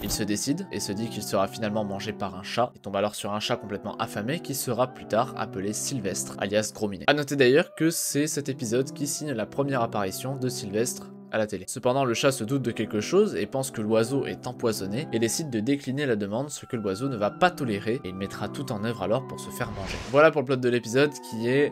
Il se décide et se dit qu'il sera finalement mangé par un chat. Il tombe alors sur un chat complètement affamé qui sera plus tard appelé Sylvestre, alias Gros Minet. A noter d'ailleurs que c'est cet épisode qui signe la première apparition de Sylvestre à la télé. Cependant, le chat se doute de quelque chose et pense que l'oiseau est empoisonné et décide de décliner la demande, ce que l'oiseau ne va pas tolérer et il mettra tout en œuvre alors pour se faire manger. Voilà pour le plot de l'épisode qui est,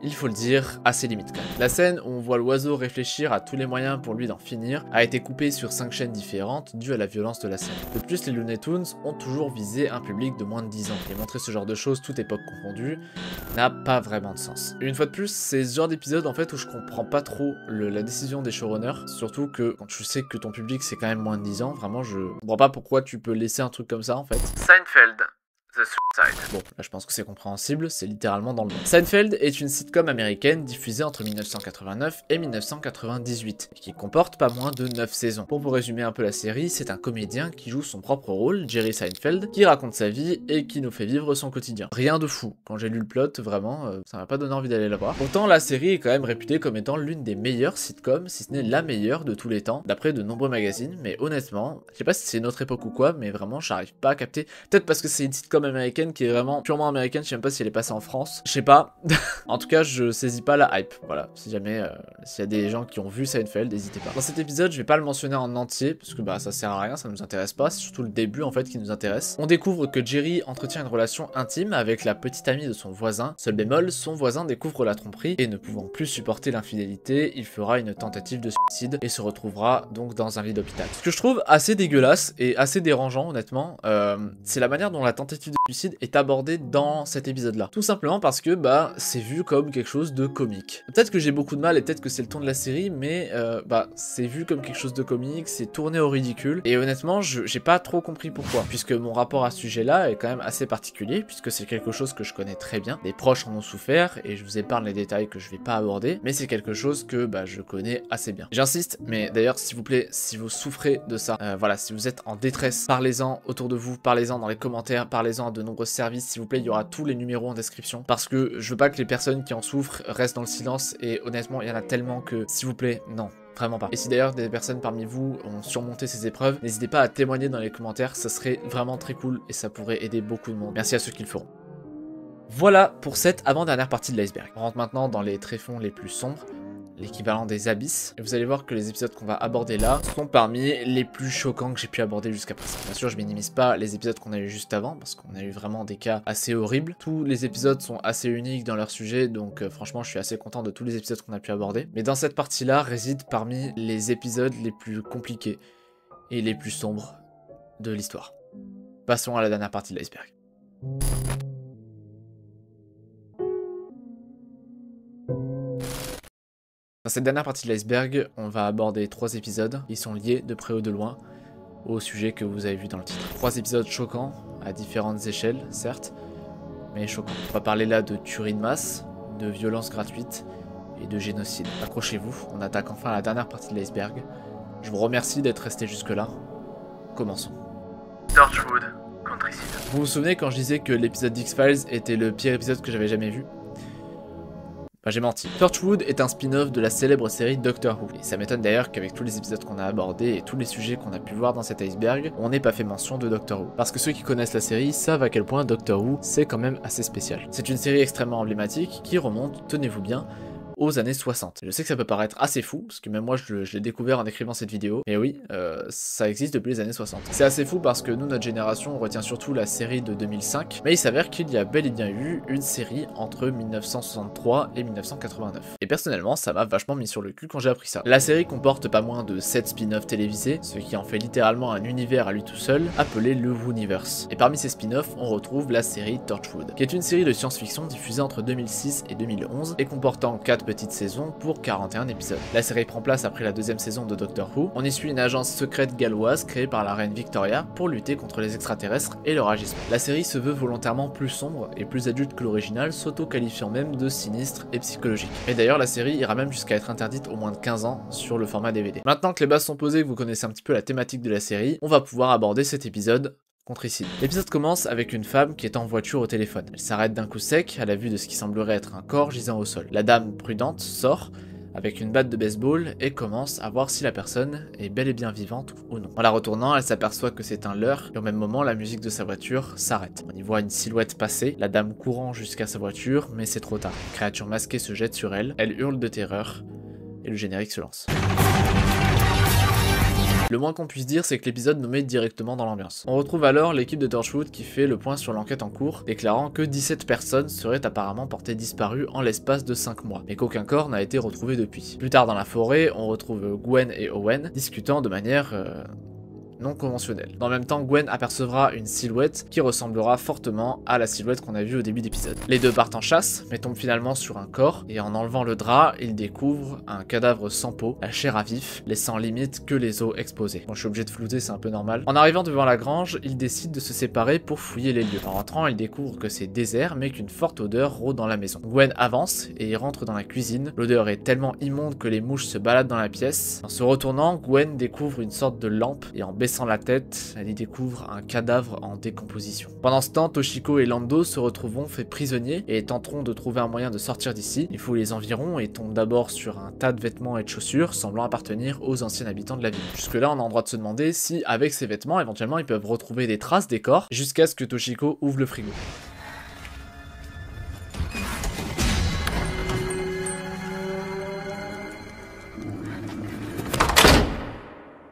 il faut le dire, assez limite quand même. La scène où on voit l'oiseau réfléchir à tous les moyens pour lui d'en finir a été coupée sur 5 chaînes différentes due à la violence de la scène. De plus, les Looney Tunes ont toujours visé un public de moins de 10 ans, et montrer ce genre de choses, toute époque confondue, n'a pas vraiment de sens. Une fois de plus, c'est ce genre d'épisode en fait où je comprends pas trop la décision des showrunners, surtout que quand tu sais que ton public c'est quand même moins de 10 ans, vraiment je comprends pas pourquoi tu peux laisser un truc comme ça en fait. Seinfeld, The Suicide. Bon, là je pense que c'est compréhensible, c'est littéralement dans le nom. Seinfeld est une sitcom américaine diffusée entre 1989 et 1998, et qui comporte pas moins de 9 saisons. Pour vous résumer un peu la série, c'est un comédien qui joue son propre rôle, Jerry Seinfeld, qui raconte sa vie et qui nous fait vivre son quotidien. Rien de fou, quand j'ai lu le plot, vraiment, ça m'a pas donné envie d'aller la voir. Pourtant, la série est quand même réputée comme étant l'une des meilleures sitcoms, si ce n'est la meilleure de tous les temps, d'après de nombreux magazines, mais honnêtement, je sais pas si c'est une autre époque ou quoi, mais vraiment, j'arrive pas à capter. Peut-être parce que c'est une sitcom américaine qui est vraiment purement américaine, je sais même pas si elle est passée en France, je sais pas. En tout cas, je saisis pas la hype, voilà. Si jamais, s'il y a des gens qui ont vu Seinfeld, n'hésitez pas. Dans cet épisode, je vais pas le mentionner en entier, parce que bah ça sert à rien, ça nous intéresse pas, c'est surtout le début en fait qui nous intéresse. On découvre que Jerry entretient une relation intime avec la petite amie de son voisin. Seul bémol, son voisin découvre la tromperie, et ne pouvant plus supporter l'infidélité, il fera une tentative de suicide, et se retrouvera donc dans un lit d'hôpital. Ce que je trouve assez dégueulasse, et assez dérangeant honnêtement, c'est la manière dont la tentative de suicide est abordée dans cet épisode-là. Tout simplement parce que bah c'est vu comme quelque chose de comique. Peut-être que j'ai beaucoup de mal et peut-être que c'est le ton de la série, mais bah c'est vu comme quelque chose de comique, c'est tourné au ridicule, et honnêtement j'ai pas trop compris pourquoi, puisque mon rapport à ce sujet-là est quand même assez particulier, puisque c'est quelque chose que je connais très bien, des proches en ont souffert, et je vous épargne les détails que je vais pas aborder, mais c'est quelque chose que bah je connais assez bien. J'insiste, mais d'ailleurs s'il vous plaît, si vous souffrez de ça, voilà, si vous êtes en détresse, parlez-en autour de vous, parlez-en dans les commentaires, parlez-en à de nombreux services, s'il vous plaît, il y aura tous les numéros en description, parce que je veux pas que les personnes qui en souffrent restent dans le silence, et honnêtement, il y en a tellement que, s'il vous plaît, non. Vraiment pas. Et si d'ailleurs des personnes parmi vous ont surmonté ces épreuves, n'hésitez pas à témoigner dans les commentaires, ça serait vraiment très cool et ça pourrait aider beaucoup de monde. Merci à ceux qui le feront. Voilà pour cette avant-dernière partie de l'iceberg. On rentre maintenant dans les tréfonds les plus sombres, l'équivalent des abysses. Et vous allez voir que les épisodes qu'on va aborder là sont parmi les plus choquants que j'ai pu aborder jusqu'à présent. Bien sûr, je minimise pas les épisodes qu'on a eu juste avant, parce qu'on a eu vraiment des cas assez horribles. Tous les épisodes sont assez uniques dans leur sujet, donc franchement, je suis assez content de tous les épisodes qu'on a pu aborder. Mais dans cette partie-là réside parmi les épisodes les plus compliqués et les plus sombres de l'histoire. Passons à la dernière partie de l'iceberg. Dans cette dernière partie de l'iceberg, on va aborder 3 épisodes. Ils sont liés de près ou de loin au sujet que vous avez vu dans le titre. 3 épisodes choquants, à différentes échelles, certes, mais choquants. On va parler là de tuerie de masse, de violence gratuite et de génocide. Accrochez-vous, on attaque enfin la dernière partie de l'iceberg. Je vous remercie d'être resté jusque-là. Commençons. Torchwood, contricide. Vous vous souvenez quand je disais que l'épisode d'X-Files était le pire épisode que j'avais jamais vu ? Bah j'ai menti. Torchwood est un spin-off de la célèbre série Doctor Who. Et ça m'étonne d'ailleurs qu'avec tous les épisodes qu'on a abordés et tous les sujets qu'on a pu voir dans cet iceberg, on n'ait pas fait mention de Doctor Who. Parce que ceux qui connaissent la série savent à quel point Doctor Who c'est quand même assez spécial. C'est une série extrêmement emblématique qui remonte, tenez-vous bien, aux années 60. Je sais que ça peut paraître assez fou, parce que même moi je l'ai découvert en écrivant cette vidéo, mais oui, ça existe depuis les années 60. C'est assez fou parce que nous, notre génération, on retient surtout la série de 2005, mais il s'avère qu'il y a bel et bien eu une série entre 1963 et 1989. Et personnellement, ça m'a vachement mis sur le cul quand j'ai appris ça. La série comporte pas moins de 7 spin-offs télévisés, ce qui en fait littéralement un univers à lui tout seul, appelé le Whoniverse. Et parmi ces spin-offs, on retrouve la série Torchwood, qui est une série de science-fiction diffusée entre 2006 et 2011, et comportant 4 petites saisons pour 41 épisodes. La série prend place après la 2e saison de Doctor Who. On y suit une agence secrète galloise créée par la reine Victoria pour lutter contre les extraterrestres et leur agissement. La série se veut volontairement plus sombre et plus adulte que l'original, s'auto-qualifiant même de sinistre et psychologique. Et d'ailleurs, la série ira même jusqu'à être interdite au moins de 15 ans sur le format DVD. Maintenant que les bases sont posées et que vous connaissez un petit peu la thématique de la série, on va pouvoir aborder cet épisode contricide. L'épisode commence avec une femme qui est en voiture au téléphone. Elle s'arrête d'un coup sec à la vue de ce qui semblerait être un corps gisant au sol. La dame prudente sort avec une batte de baseball et commence à voir si la personne est bel et bien vivante ou non. En la retournant, elle s'aperçoit que c'est un leurre et au même moment, la musique de sa voiture s'arrête. On y voit une silhouette passer, la dame courant jusqu'à sa voiture, mais c'est trop tard. Une créature masquée se jette sur elle, elle hurle de terreur et le générique se lance. Le moins qu'on puisse dire, c'est que l'épisode nous met directement dans l'ambiance. On retrouve alors l'équipe de Torchwood qui fait le point sur l'enquête en cours, déclarant que 17 personnes seraient apparemment portées disparues en l'espace de 5 mois, mais qu'aucun corps n'a été retrouvé depuis. Plus tard dans la forêt, on retrouve Gwen et Owen discutant de manière non conventionnelle. Dans le même temps, Gwen apercevra une silhouette qui ressemblera fortement à la silhouette qu'on a vue au début d'épisode. Les deux partent en chasse, mais tombent finalement sur un corps, et en enlevant le drap, ils découvrent un cadavre sans peau, la chair à vif, laissant limite que les os exposés. Bon, je suis obligé de flouter, c'est un peu normal. En arrivant devant la grange, ils décident de se séparer pour fouiller les lieux. En rentrant, ils découvrent que c'est désert, mais qu'une forte odeur rôde dans la maison. Gwen avance, et rentre dans la cuisine. L'odeur est tellement immonde que les mouches se baladent dans la pièce. En se retournant, Gwen découvre une sorte de lampe, et en baissant la tête, elle y découvre un cadavre en décomposition. Pendant ce temps, Toshiko et Lando se retrouveront faits prisonniers et tenteront de trouver un moyen de sortir d'ici. Ils fouillent les environs et tombent d'abord sur un tas de vêtements et de chaussures semblant appartenir aux anciens habitants de la ville. Jusque là, on a le droit de se demander si, avec ces vêtements, éventuellement, ils peuvent retrouver des traces des corps, jusqu'à ce que Toshiko ouvre le frigo.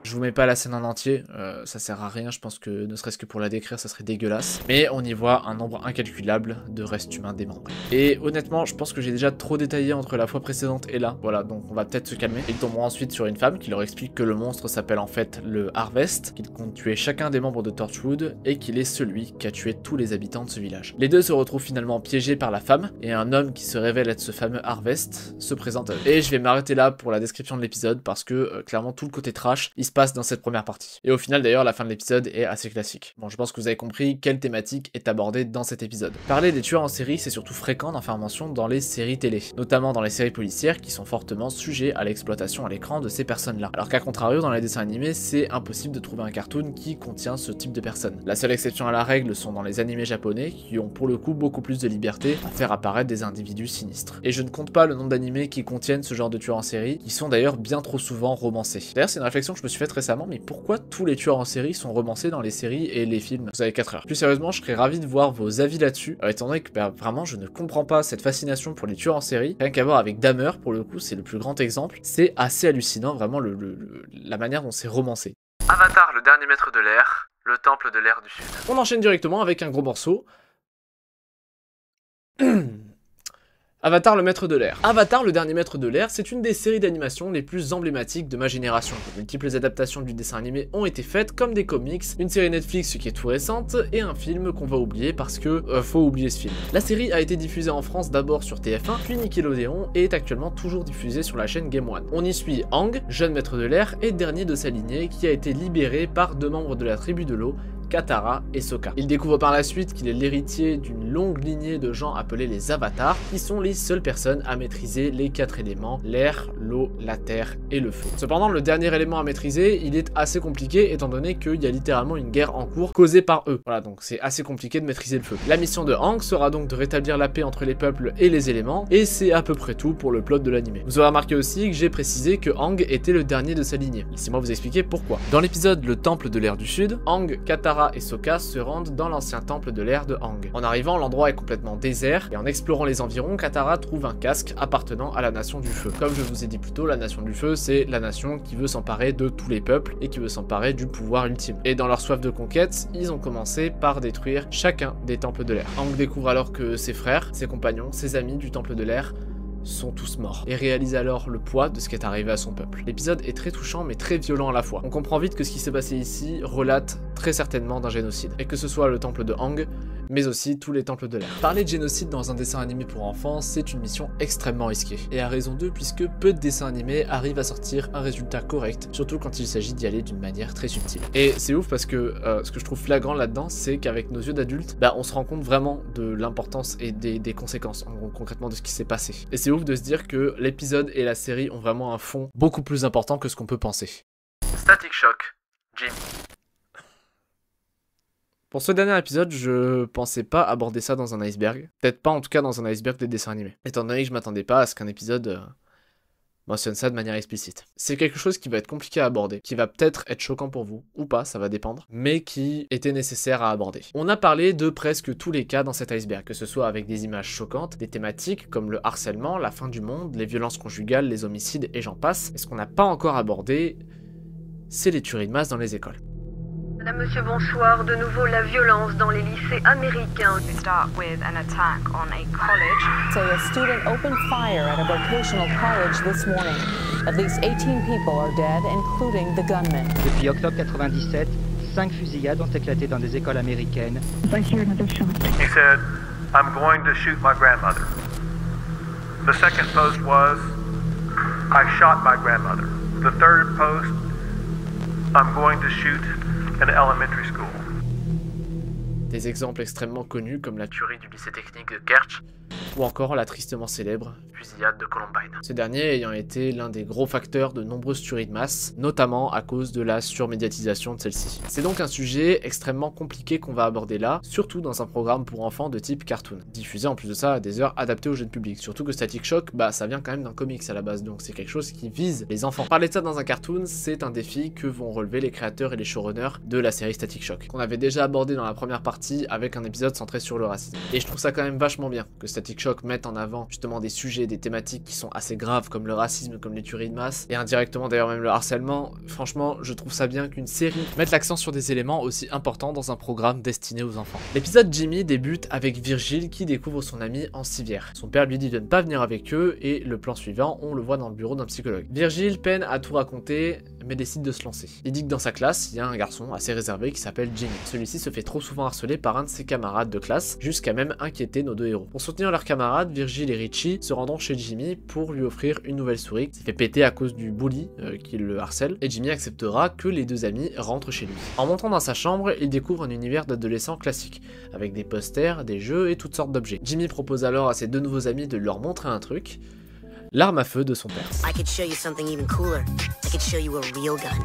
Je vous mets pas la scène en entier, ça sert à rien, je pense que ne serait-ce que pour la décrire ça serait dégueulasse. Mais on y voit un nombre incalculable de restes humains démembrés. Et honnêtement, je pense que j'ai déjà trop détaillé entre la fois précédente et là. Voilà, donc on va peut-être se calmer. Ils tomberont ensuite sur une femme qui leur explique que le monstre s'appelle en fait le Harvest, qu'il compte tuer chacun des membres de Torchwood et qu'il est celui qui a tué tous les habitants de ce village. Les deux se retrouvent finalement piégés par la femme et un homme qui se révèle être ce fameux Harvest se présente à eux. Et je vais m'arrêter là pour la description de l'épisode parce que clairement tout le côté trash, il se passe dans cette première partie. Et au final d'ailleurs la fin de l'épisode est assez classique. Bon, je pense que vous avez compris quelle thématique est abordée dans cet épisode. Parler des tueurs en série, c'est surtout fréquent d'en faire mention dans les séries télé, notamment dans les séries policières qui sont fortement sujets à l'exploitation à l'écran de ces personnes-là. Alors qu'à contrario, dans les dessins animés, c'est impossible de trouver un cartoon qui contient ce type de personnes. La seule exception à la règle sont dans les animés japonais qui ont pour le coup beaucoup plus de liberté à faire apparaître des individus sinistres. Et je ne compte pas le nombre d'animés qui contiennent ce genre de tueurs en série, qui sont d'ailleurs bien trop souvent romancés. D'ailleurs, c'est une réflexion que je me suis faite faite récemment, mais pourquoi tous les tueurs en série sont romancés dans les séries et les films? Vous avez 4 heures. Plus sérieusement, je serais ravi de voir vos avis là-dessus, étant donné que vraiment je ne comprends pas cette fascination pour les tueurs en série. Rien qu'à voir avec Dahmer, pour le coup, c'est le plus grand exemple. C'est assez hallucinant, vraiment, la manière dont c'est romancé. Avatar, le dernier maître de l'air, le temple de l'air du sud. On enchaîne directement avec un gros morceau. Avatar le maître de l'air. Avatar le dernier maître de l'air, c'est une des séries d'animation les plus emblématiques de ma génération. De multiples adaptations du dessin animé ont été faites comme des comics, une série Netflix qui est tout récente et un film qu'on va oublier parce que faut oublier ce film. La série a été diffusée en France d'abord sur TF1 puis Nickelodeon et est actuellement toujours diffusée sur la chaîne Game One. On y suit Aang, jeune maître de l'air et dernier de sa lignée qui a été libéré par 2 membres de la tribu de l'eau, Katara et Sokka. Il découvre par la suite qu'il est l'héritier d'une longue lignée de gens appelés les avatars, qui sont les seules personnes à maîtriser les 4 éléments, l'air, l'eau, la terre et le feu. Cependant, le dernier élément à maîtriser, il est assez compliqué étant donné qu'il y a littéralement une guerre en cours causée par eux. Voilà, donc c'est assez compliqué de maîtriser le feu. La mission de Aang sera donc de rétablir la paix entre les peuples et les éléments, et c'est à peu près tout pour le plot de l'anime. Vous aurez remarqué aussi que j'ai précisé que Aang était le dernier de sa lignée. Laissez-moi vous expliquer pourquoi. Dans l'épisode Le Temple de l'air du Sud, Aang, Katara et Sokka se rendent dans l'ancien temple de l'air de Aang. En arrivant, l'endroit est complètement désert et en explorant les environs, Katara trouve un casque appartenant à la nation du feu. Comme je vous ai dit plus tôt, la nation du feu, c'est la nation qui veut s'emparer de tous les peuples et qui veut s'emparer du pouvoir ultime. Et dans leur soif de conquête, ils ont commencé par détruire chacun des temples de l'air. Aang découvre alors que ses frères, ses compagnons, ses amis du temple de l'air sont tous morts, et réalise alors le poids de ce qui est arrivé à son peuple. L'épisode est très touchant mais très violent à la fois. On comprend vite que ce qui s'est passé ici relate très certainement d'un génocide, et que ce soit le temple de Aang, mais aussi tous les temples de l'air. Parler de génocide dans un dessin animé pour enfants, c'est une mission extrêmement risquée, et à raison d'eux puisque peu de dessins animés arrivent à sortir un résultat correct, surtout quand il s'agit d'y aller d'une manière très subtile. Et c'est ouf parce que ce que je trouve flagrant là-dedans, c'est qu'avec nos yeux d'adultes, on se rend compte vraiment de l'importance et des conséquences, en gros, concrètement de ce qui s'est passé. Et c'est ouf de se dire que l'épisode et la série ont vraiment un fond beaucoup plus important que ce qu'on peut penser. Static Shock, Jimmy. Pour ce dernier épisode, je pensais pas aborder ça dans un iceberg. Peut-être pas en tout cas dans un iceberg des dessins animés. Étant donné que je m'attendais pas à ce qu'un épisode mentionne ça de manière explicite. C'est quelque chose qui va être compliqué à aborder, qui va peut-être être choquant pour vous, ou pas, ça va dépendre, mais qui était nécessaire à aborder. On a parlé de presque tous les cas dans cet iceberg, que ce soit avec des images choquantes, des thématiques comme le harcèlement, la fin du monde, les violences conjugales, les homicides et j'en passe. Et ce qu'on n'a pas encore abordé, c'est les tueries de masse dans les écoles. Madame, monsieur, bonsoir. De nouveau, la violence dans les lycées américains. We start with an attack on a college. Say a student opened fire at a vocational college this morning. At least 18 people are dead, including the gunman. Depuis octobre 97, 5 fusillades ont éclaté dans des écoles américaines. I hear another shot. He said, I'm going to shoot my grandmother. The second post was, I shot my grandmother. The third post, I'm going to shoot an elementary school. Des exemples extrêmement connus comme la tuerie du lycée technique de Kerch ou encore la tristement célèbre fusillade de Columbine. Ce dernier ayant été l'un des gros facteurs de nombreuses tueries de masse, notamment à cause de la surmédiatisation de celle-ci. C'est donc un sujet extrêmement compliqué qu'on va aborder là, surtout dans un programme pour enfants de type cartoon, diffusé en plus de ça à des heures adaptées au jeune public. Surtout que Static Shock, ça vient quand même d'un comics à la base, donc c'est quelque chose qui vise les enfants. Parler de ça dans un cartoon, c'est un défi que vont relever les créateurs et les showrunners de la série Static Shock, qu'on avait déjà abordé dans la première partie avec un épisode centré sur le racisme. Et je trouve ça quand même vachement bien que Static Shock mette en avant justement des sujets, des thématiques qui sont assez graves comme le racisme, comme les tueries de masse et indirectement d'ailleurs même le harcèlement. Franchement, je trouve ça bien qu'une série mette l'accent sur des éléments aussi importants dans un programme destiné aux enfants. L'épisode Jimmy débute avec Virgile qui découvre son ami en civière. Son père lui dit de ne pas venir avec eux et le plan suivant, on le voit dans le bureau d'un psychologue. Virgile peine à tout raconter mais décide de se lancer. Il dit que dans sa classe, il y a un garçon assez réservé qui s'appelle Jimmy. Celui-ci se fait trop souvent harceler par un de ses camarades de classe, jusqu'à même inquiéter nos deux héros. Pour soutenir leurs camarades, Virgile et Richie se rendront chez Jimmy pour lui offrir une nouvelle souris qui s'est fait péter à cause du bully qui le harcèle, et Jimmy acceptera que les deux amis rentrent chez lui. En montant dans sa chambre, il découvre un univers d'adolescents classique, avec des posters, des jeux et toutes sortes d'objets. Jimmy propose alors à ses deux nouveaux amis de leur montrer un truc, l'arme à feu de son père. I could show you something even cooler. I could show you a real gun.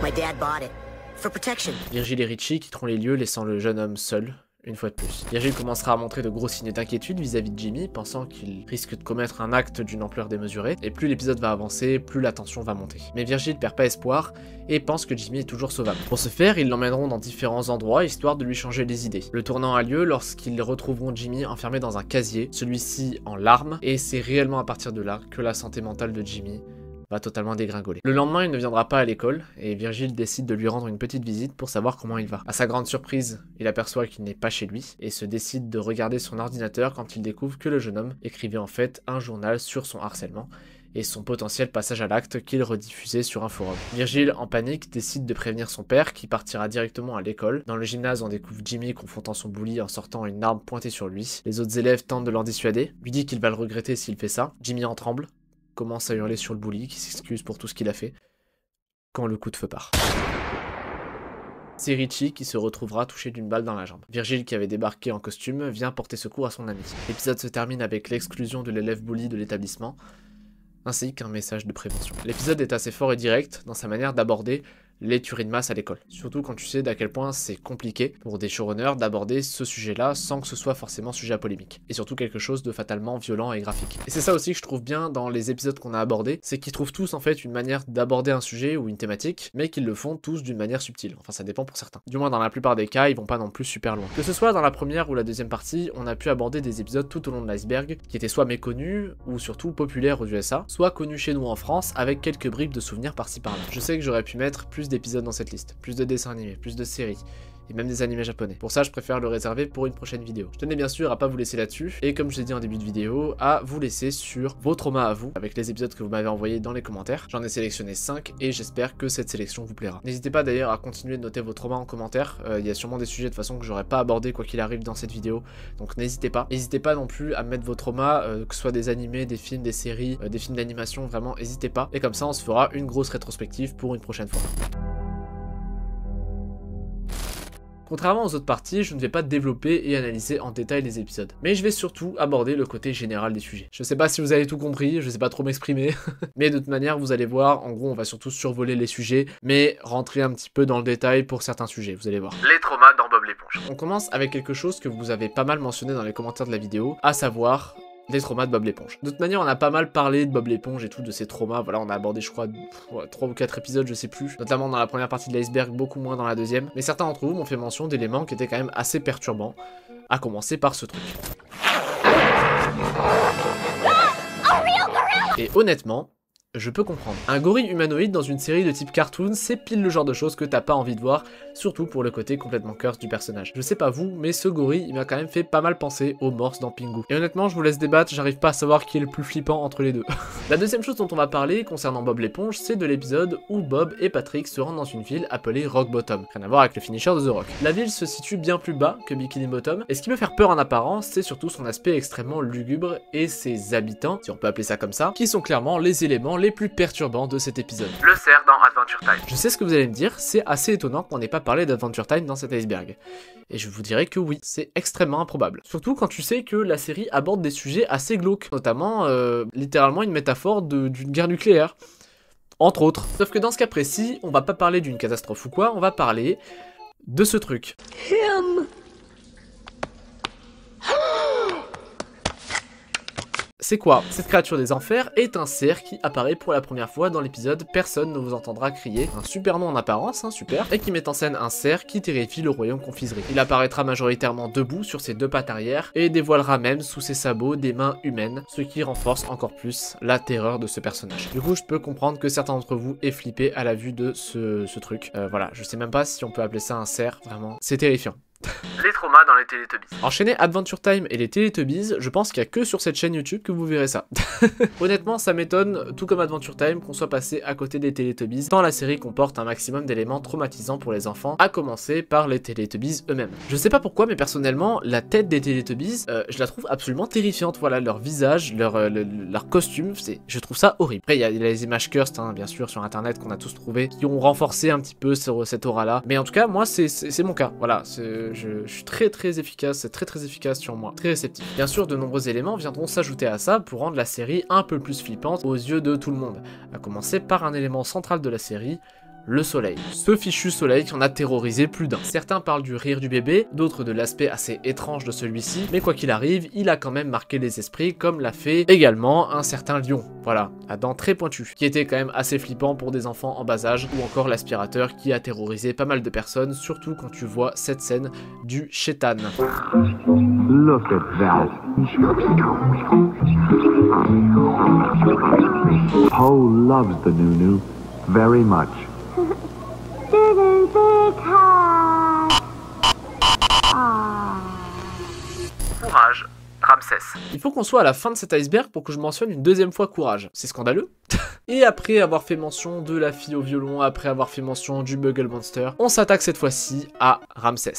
My dad bought it for protection. Virgile et Richie quitteront les lieux laissant le jeune homme seul, une fois de plus. Virgile commencera à montrer de gros signes d'inquiétude vis-à-vis de Jimmy, pensant qu'il risque de commettre un acte d'une ampleur démesurée, et plus l'épisode va avancer, plus la tension va monter. Mais Virgile perd pas espoir, et pense que Jimmy est toujours sauvable. Pour ce faire, ils l'emmèneront dans différents endroits, histoire de lui changer les idées. Le tournant a lieu lorsqu'ils retrouveront Jimmy enfermé dans un casier, celui-ci en larmes, et c'est réellement à partir de là que la santé mentale de Jimmy va totalement dégringoler. Le lendemain, il ne viendra pas à l'école, et Virgile décide de lui rendre une petite visite pour savoir comment il va. À sa grande surprise, il aperçoit qu'il n'est pas chez lui, et se décide de regarder son ordinateur quand il découvre que le jeune homme écrivait en fait un journal sur son harcèlement, et son potentiel passage à l'acte qu'il rediffusait sur un forum. Virgile, en panique, décide de prévenir son père, qui partira directement à l'école. Dans le gymnase, on découvre Jimmy confrontant son bully en sortant une arme pointée sur lui. Les autres élèves tentent de l'en dissuader, lui dit qu'il va le regretter s'il fait ça. Jimmy en tremble, commence à hurler sur le bully, qui s'excuse pour tout ce qu'il a fait, quand le coup de feu part. C'est Richie qui se retrouvera touché d'une balle dans la jambe. Virgile, qui avait débarqué en costume, vient porter secours à son ami. L'épisode se termine avec l'exclusion de l'élève bully de l'établissement, ainsi qu'un message de prévention. L'épisode est assez fort et direct dans sa manière d'aborder les tueries de masse à l'école. Surtout quand tu sais d'à quel point c'est compliqué pour des showrunners d'aborder ce sujet-là sans que ce soit forcément sujet à polémique. Et surtout quelque chose de fatalement violent et graphique. Et c'est ça aussi que je trouve bien dans les épisodes qu'on a abordés, c'est qu'ils trouvent tous en fait une manière d'aborder un sujet ou une thématique, mais qu'ils le font tous d'une manière subtile. Enfin ça dépend pour certains. Du moins dans la plupart des cas, ils vont pas non plus super loin. Que ce soit dans la première ou la deuxième partie, on a pu aborder des épisodes tout au long de l'iceberg qui étaient soit méconnus ou surtout populaires aux USA, soit connus chez nous en France avec quelques bribes de souvenirs par-ci par-là. Je sais que j'aurais pu mettre plus d'épisodes dans cette liste, plus de dessins animés, plus de séries, et même des animés japonais. Pour ça, je préfère le réserver pour une prochaine vidéo. Je tenais bien sûr à pas vous laisser là-dessus, et comme je l'ai dit en début de vidéo, à vous laisser sur vos traumas à vous, avec les épisodes que vous m'avez envoyés dans les commentaires. J'en ai sélectionné 5, et j'espère que cette sélection vous plaira. N'hésitez pas d'ailleurs à continuer de noter vos traumas en commentaire, il y a sûrement des sujets de toute façon que j'aurais pas abordé quoi qu'il arrive dans cette vidéo, donc n'hésitez pas. N'hésitez pas non plus à mettre vos traumas, que ce soit des animés, des films, des séries, des films d'animation, vraiment n'hésitez pas, et comme ça on se fera une grosse rétrospective pour une prochaine fois. Contrairement aux autres parties, je ne vais pas développer et analyser en détail les épisodes, mais je vais surtout aborder le côté général des sujets. Je sais pas si vous avez tout compris, je sais pas trop m'exprimer, mais de toute manière vous allez voir, en gros on va surtout survoler les sujets, mais rentrer un petit peu dans le détail pour certains sujets, vous allez voir. Les traumas dans Bob l'éponge. On commence avec quelque chose que vous avez pas mal mentionné dans les commentaires de la vidéo, à savoir les traumas de Bob l'éponge. De toute manière, on a pas mal parlé de Bob l'éponge et tout, de ses traumas. Voilà, on a abordé, je crois, 3 ou 4 épisodes, je sais plus. Notamment dans la première partie de l'iceberg, beaucoup moins dans la deuxième. Mais certains d'entre vous m'ont fait mention d'éléments qui étaient quand même assez perturbants. À commencer par ce truc. Et honnêtement, je peux comprendre. Un gorille humanoïde dans une série de type cartoon, c'est pile le genre de choses que t'as pas envie de voir, surtout pour le côté complètement curse du personnage. Je sais pas vous, mais ce gorille, il m'a quand même fait pas mal penser aux morses dans Pingu. Et honnêtement, je vous laisse débattre, j'arrive pas à savoir qui est le plus flippant entre les deux. La deuxième chose dont on va parler concernant Bob l'éponge, c'est de l'épisode où Bob et Patrick se rendent dans une ville appelée Rock Bottom. Rien à voir avec le finisher de The Rock. La ville se situe bien plus bas que Bikini Bottom, et ce qui peut faire peur en apparence, c'est surtout son aspect extrêmement lugubre et ses habitants, si on peut appeler ça comme ça, qui sont clairement les éléments les plus perturbants de cet épisode. Le cerf dans Adventure Time. Je sais ce que vous allez me dire, c'est assez étonnant qu'on n'ait pas parlé d'Adventure Time dans cet iceberg. Et je vous dirais que oui, c'est extrêmement improbable. Surtout quand tu sais que la série aborde des sujets assez glauques, notamment littéralement une métaphore d'une guerre nucléaire. Entre autres. Sauf que dans ce cas précis, on va pas parler d'une catastrophe ou quoi, on va parler de ce truc. C'est quoi? Cette créature des enfers est un cerf qui apparaît pour la première fois dans l'épisode Personne ne vous entendra crier, un super nom en apparence, hein, super, et qui met en scène un cerf qui terrifie le royaume confiserie. Il apparaîtra majoritairement debout sur ses 2 pattes arrière et dévoilera même sous ses sabots des mains humaines, ce qui renforce encore plus la terreur de ce personnage. Du coup, je peux comprendre que certains d'entre vous aient flippé à la vue de ce truc. Voilà, je sais même pas si on peut appeler ça un cerf, vraiment, c'est terrifiant. Les traumas dans les Teletubbies. Enchaîner Adventure Time et les Teletubbies, je pense qu'il n'y a que sur cette chaîne YouTube que vous verrez ça. Honnêtement, ça m'étonne, tout comme Adventure Time, qu'on soit passé à côté des Teletubbies, tant la série comporte un maximum d'éléments traumatisants pour les enfants, à commencer par les Teletubbies eux-mêmes. Je sais pas pourquoi, mais personnellement, la tête des Teletubbies, je la trouve absolument terrifiante. Voilà, leur visage, leur costume, je trouve ça horrible. Après, il y a les images cursed, hein, bien sûr, sur internet qu'on a tous trouvé, qui ont renforcé un petit peu cette aura-là. Mais en tout cas, moi, c'est mon cas. Voilà, je suis très efficace, c'est très efficace sur moi, très réceptif. Bien sûr, de nombreux éléments viendront s'ajouter à ça pour rendre la série un peu plus flippante aux yeux de tout le monde. À commencer par un élément central de la série, le soleil. Ce fichu soleil qui en a terrorisé plus d'un. Certains parlent du rire du bébé, d'autres de l'aspect assez étrange de celui-ci, mais quoi qu'il arrive, il a quand même marqué les esprits comme l'a fait également un certain lion, voilà, à dents très pointues, qui était quand même assez flippant pour des enfants en bas âge, ou encore l'aspirateur qui a terrorisé pas mal de personnes, surtout quand tu vois cette scène du Shaitan. Look at that. Poe loves the Nunu very much. Courage, Ramsès. Il faut qu'on soit à la fin de cet iceberg pour que je mentionne une deuxième fois courage. C'est scandaleux. Et après avoir fait mention de la fille au violon, après avoir fait mention du Bugle Monster, on s'attaque cette fois-ci à Ramsès.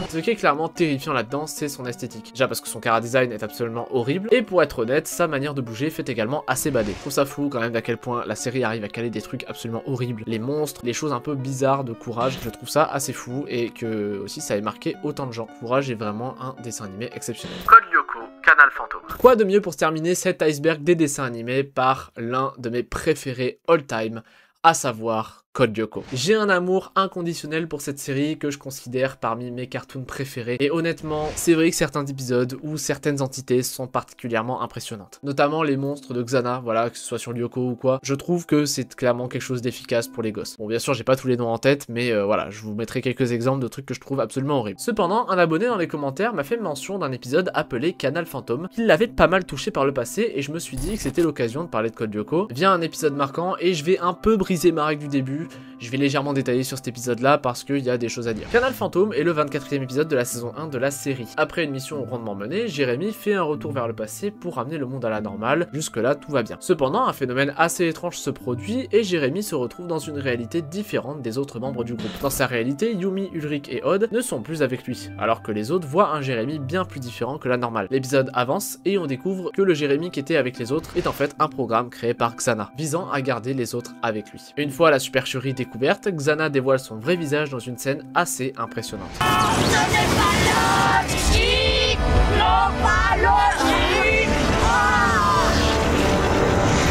Ce qui est clairement terrifiant là-dedans, c'est son esthétique. Déjà parce que son chara-design est absolument horrible, et pour être honnête, sa manière de bouger fait également assez badé. Je trouve ça fou quand même d'à quel point la série arrive à caler des trucs absolument horribles. Les monstres, les choses un peu bizarres de Courage, je trouve ça assez fou, et que aussi ça ait marqué autant de gens. Courage est vraiment un dessin animé exceptionnel. Code Lyoko, Canal Fantôme. Quoi de mieux pour se terminer cet iceberg des dessins animés par l'un de mes préférés all time, à savoir Code Lyoko. J'ai un amour inconditionnel pour cette série que je considère parmi mes cartoons préférés, et honnêtement, c'est vrai que certains épisodes ou certaines entités sont particulièrement impressionnantes. Notamment les monstres de Xana, voilà, que ce soit sur Lyoko ou quoi, je trouve que c'est clairement quelque chose d'efficace pour les gosses. Bon, bien sûr, j'ai pas tous les noms en tête, mais voilà, je vous mettrai quelques exemples de trucs que je trouve absolument horribles. Cependant, un abonné dans les commentaires m'a fait mention d'un épisode appelé Canal Fantôme, qui l'avait pas mal touché par le passé, et je me suis dit que c'était l'occasion de parler de Code Lyoko via un épisode marquant, et je vais un peu briser ma règle du début. Je vais légèrement détailler sur cet épisode là parce qu'il y a des choses à dire. Canal Fantôme est le 24e épisode de la saison 1 de la série. Après une mission rondement menée, Jérémy fait un retour vers le passé pour ramener le monde à la normale. Jusque là tout va bien. Cependant, un phénomène assez étrange se produit et Jérémy se retrouve dans une réalité différente des autres membres du groupe. Dans sa réalité, Yumi, Ulrich et Odd ne sont plus avec lui, alors que les autres voient un Jérémy bien plus différent que la normale. L'épisode avance et on découvre que le Jérémy qui était avec les autres est en fait un programme créé par Xana, visant à garder les autres avec lui. Une fois la supercherie découverte, Xana dévoile son vrai visage dans une scène assez impressionnante.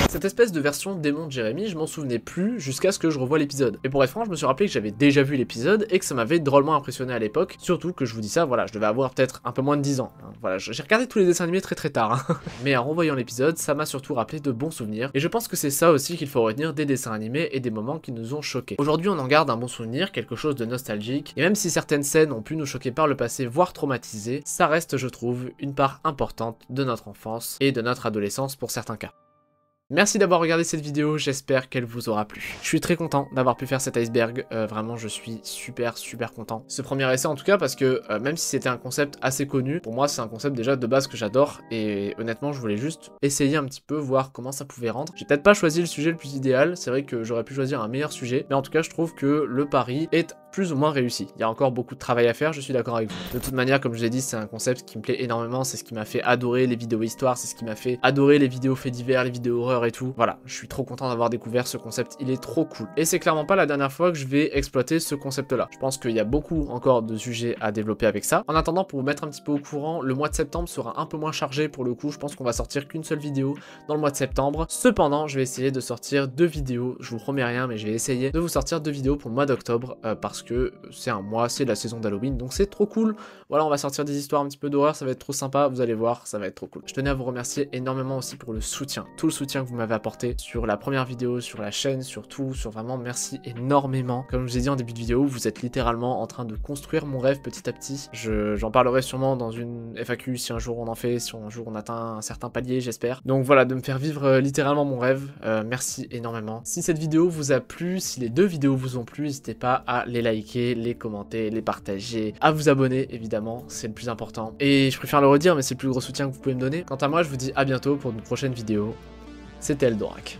Cette espèce de version démon de Jérémy, je m'en souvenais plus jusqu'à ce que je revoie l'épisode. Et pour être franc, je me suis rappelé que j'avais déjà vu l'épisode et que ça m'avait drôlement impressionné à l'époque. Surtout que je vous dis ça, voilà, je devais avoir peut-être un peu moins de 10 ans. Voilà, j'ai regardé tous les dessins animés très tard. Mais en revoyant l'épisode, ça m'a surtout rappelé de bons souvenirs. Et je pense que c'est ça aussi qu'il faut retenir des dessins animés et des moments qui nous ont choqués. Aujourd'hui, on en garde un bon souvenir, quelque chose de nostalgique. Et même si certaines scènes ont pu nous choquer par le passé, voire traumatiser, ça reste, je trouve, une part importante de notre enfance et de notre adolescence pour certains cas. Merci d'avoir regardé cette vidéo, j'espère qu'elle vous aura plu. Je suis très content d'avoir pu faire cet iceberg, vraiment je suis super content. Ce premier essai en tout cas parce que même si c'était un concept assez connu, pour moi c'est un concept déjà de base que j'adore et honnêtement je voulais juste essayer un petit peu, voir comment ça pouvait rendre. J'ai peut-être pas choisi le sujet le plus idéal, c'est vrai que j'aurais pu choisir un meilleur sujet, mais en tout cas je trouve que le pari est plus ou moins réussi. Il y a encore beaucoup de travail à faire, je suis d'accord avec vous. De toute manière, comme je l'ai dit, c'est un concept qui me plaît énormément, c'est ce qui m'a fait adorer les vidéos histoires, c'est ce qui m'a fait adorer les vidéos faits divers, les vidéos horreur et tout. Voilà, je suis trop content d'avoir découvert ce concept, il est trop cool. Et c'est clairement pas la dernière fois que je vais exploiter ce concept-là. Je pense qu'il y a beaucoup encore de sujets à développer avec ça. En attendant, pour vous mettre un petit peu au courant, le mois de septembre sera un peu moins chargé pour le coup, je pense qu'on va sortir qu'une seule vidéo dans le mois de septembre. Cependant, je vais essayer de sortir 2 vidéos, je vous promets rien, mais je vais essayer de vous sortir 2 vidéos pour le mois d'octobre, parce que c'est un mois, c'est la saison d'Halloween, donc c'est trop cool. Voilà, on va sortir des histoires un petit peu d'horreur, ça va être trop sympa, vous allez voir, ça va être trop cool. Je tenais à vous remercier énormément aussi pour le soutien, tout le soutien que vous m'avez apporté sur la première vidéo, sur la chaîne, sur tout, sur vraiment merci énormément. Comme je vous ai dit en début de vidéo, vous êtes littéralement en train de construire mon rêve petit à petit. J'en parlerai sûrement dans une FAQ si un jour on en fait, si un jour on atteint un certain palier, j'espère. Donc voilà, de me faire vivre littéralement mon rêve, merci énormément. Si cette vidéo vous a plu, si les 2 vidéos vous ont plu, n'hésitez pas à les liker, les commenter, les partager, à vous abonner évidemment, c'est le plus important. Et je préfère le redire, mais c'est le plus gros soutien que vous pouvez me donner. Quant à moi, je vous dis à bientôt pour une prochaine vidéo. C'était Eldorak.